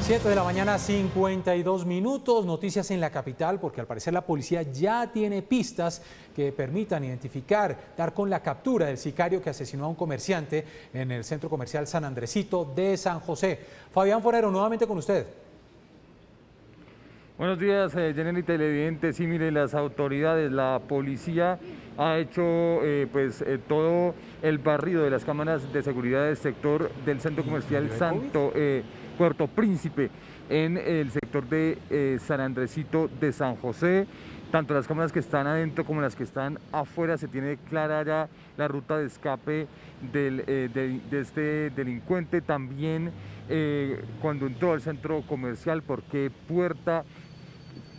Speaker 2: 7 de la mañana, 52 minutos. Noticias en la capital, porque al parecer la policía ya tiene pistas que permitan identificar, dar con la captura del sicario que asesinó a un comerciante en el centro comercial San Andresito de San José. Fabián Forero, nuevamente con usted.
Speaker 16: Buenos días, Jenny televidentes. Sí, mire, las autoridades, la policía ha hecho todo el barrido de las cámaras de seguridad del sector del centro comercial Puerto Príncipe, en el sector de San Andresito de San José. Tanto las cámaras que están adentro como las que están afuera, se tiene clara ya la ruta de escape de este delincuente. También cuando entró al centro comercial, por qué puerta,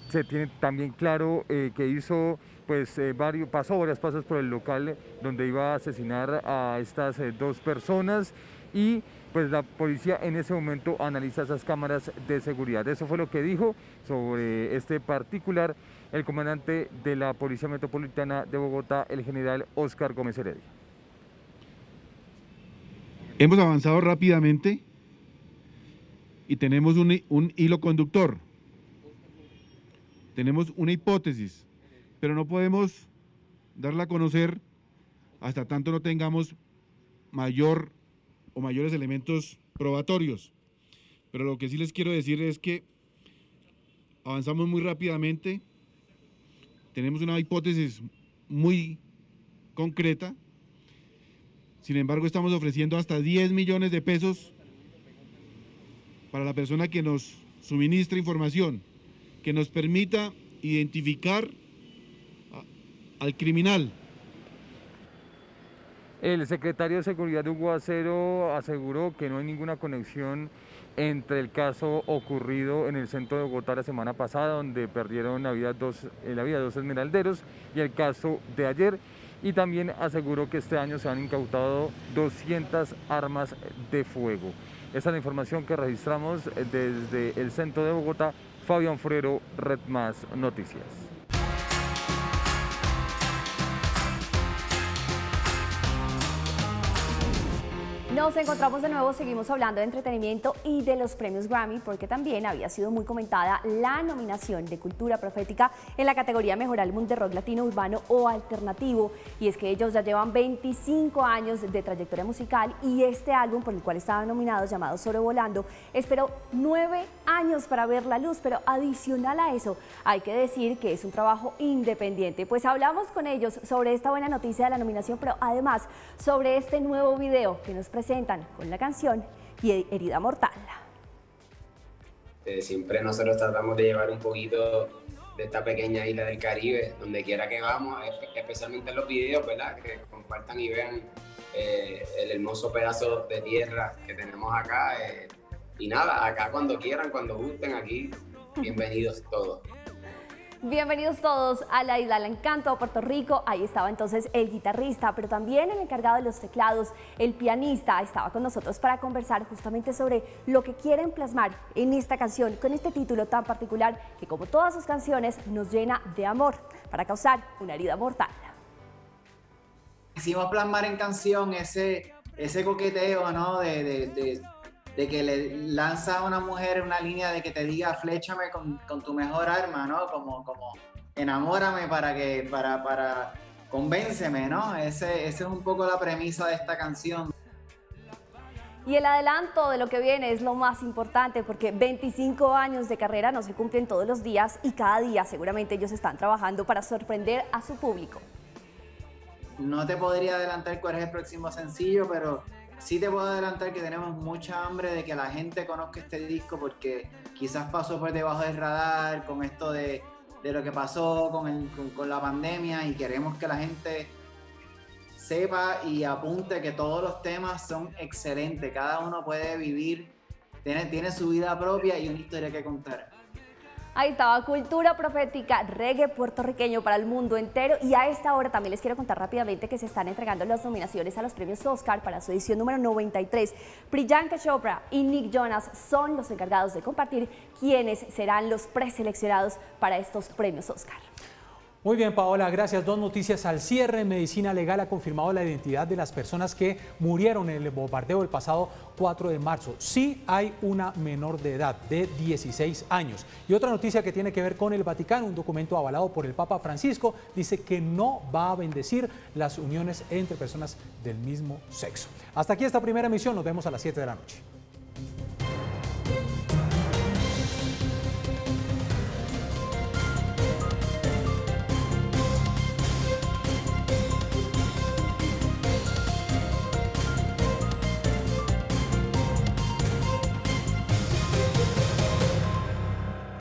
Speaker 16: se tiene también claro que hizo pasó varias pasos por el local donde iba a asesinar a estas 2 personas, y pues la policía en ese momento analiza esas cámaras de seguridad. Eso fue lo que dijo sobre este particular el comandante de la Policía Metropolitana de Bogotá, el general Óscar Gómez Heredia.
Speaker 18: Hemos avanzado rápidamente y tenemos un hilo conductor. Tenemos una hipótesis, pero no podemos darla a conocer hasta tanto no tengamos mayores elementos probatorios. Pero lo que sí les quiero decir es que avanzamos muy rápidamente, tenemos una hipótesis muy concreta, sin embargo estamos ofreciendo hasta 10 millones de pesos para la persona que nos suministre información, que nos permita identificar al criminal.
Speaker 16: El secretario de Seguridad, Hugo Acero, aseguró que no hay ninguna conexión entre el caso ocurrido en el centro de Bogotá la semana pasada, donde perdieron la vida dos esmeralderos, y el caso de ayer. Y también aseguró que este año se han incautado 200 armas de fuego. Esa es la información que registramos desde el centro de Bogotá. Fabián Forero, Red Más Noticias.
Speaker 20: Nos encontramos de nuevo, seguimos hablando de entretenimiento y de los premios Grammy, porque también había sido muy comentada la nominación de Cultura Profética en la categoría Mejor Álbum de Rock Latino, Urbano o Alternativo. Y es que ellos ya llevan 25 años de trayectoria musical y este álbum por el cual estaban nominados, llamado Sobrevolando, esperó 9 años para ver la luz, pero adicional a eso hay que decir que es un trabajo independiente. Pues hablamos con ellos sobre esta buena noticia de la nominación, pero además sobre este nuevo video que nos presentan con la canción y Herida Mortal.
Speaker 21: Siempre nosotros tratamos de llevar un poquito de esta pequeña isla del Caribe, donde quiera que vamos, especialmente en los videos, ¿verdad? Que compartan y vean el hermoso pedazo de tierra que tenemos acá. Y nada, acá cuando quieran, cuando gusten, aquí, bienvenidos todos.
Speaker 20: Bienvenidos todos a la Isla del Encanto, a Puerto Rico. Ahí estaba entonces el guitarrista, pero también el encargado de los teclados, el pianista, estaba con nosotros para conversar justamente sobre lo que quieren plasmar en esta canción, con este título tan particular que, como todas sus canciones, nos llena de amor para causar una herida mortal.
Speaker 22: Quisimos plasmar en canción ese coqueteo, ¿no? De que le lanza a una mujer una línea de que te diga fléchame con tu mejor arma, ¿no? Como enamórame para convénceme, ¿no? Ese es un poco la premisa de esta canción.
Speaker 20: Y el adelanto de lo que viene es lo más importante, porque 25 años de carrera no se cumplen todos los días y cada día seguramente ellos están trabajando para sorprender a su público.
Speaker 22: No te podría adelantar cuál es el próximo sencillo, pero sí te puedo adelantar que tenemos mucha hambre de que la gente conozca este disco, porque quizás pasó por debajo del radar con esto de lo que pasó con la pandemia, y queremos que la gente sepa y apunte que todos los temas son excelentes. Cada uno puede vivir, tiene su vida propia y una historia que contar.
Speaker 20: Ahí estaba Cultura Profética, reggae puertorriqueño para el mundo entero. Y a esta hora también les quiero contar rápidamente que se están entregando las nominaciones a los premios Oscar para su edición número 93. Priyanka Chopra y Nick Jonas son los encargados de compartir quiénes serán los preseleccionados para estos premios Oscar.
Speaker 2: Muy bien, Paola, gracias. Dos noticias al cierre. Medicina Legal ha confirmado la identidad de las personas que murieron en el bombardeo el pasado 4 de marzo. Sí hay una menor de edad de 16 años. Y otra noticia que tiene que ver con el Vaticano, un documento avalado por el Papa Francisco, dice que no va a bendecir las uniones entre personas del mismo sexo. Hasta aquí esta primera emisión. Nos vemos a las 7 de la noche.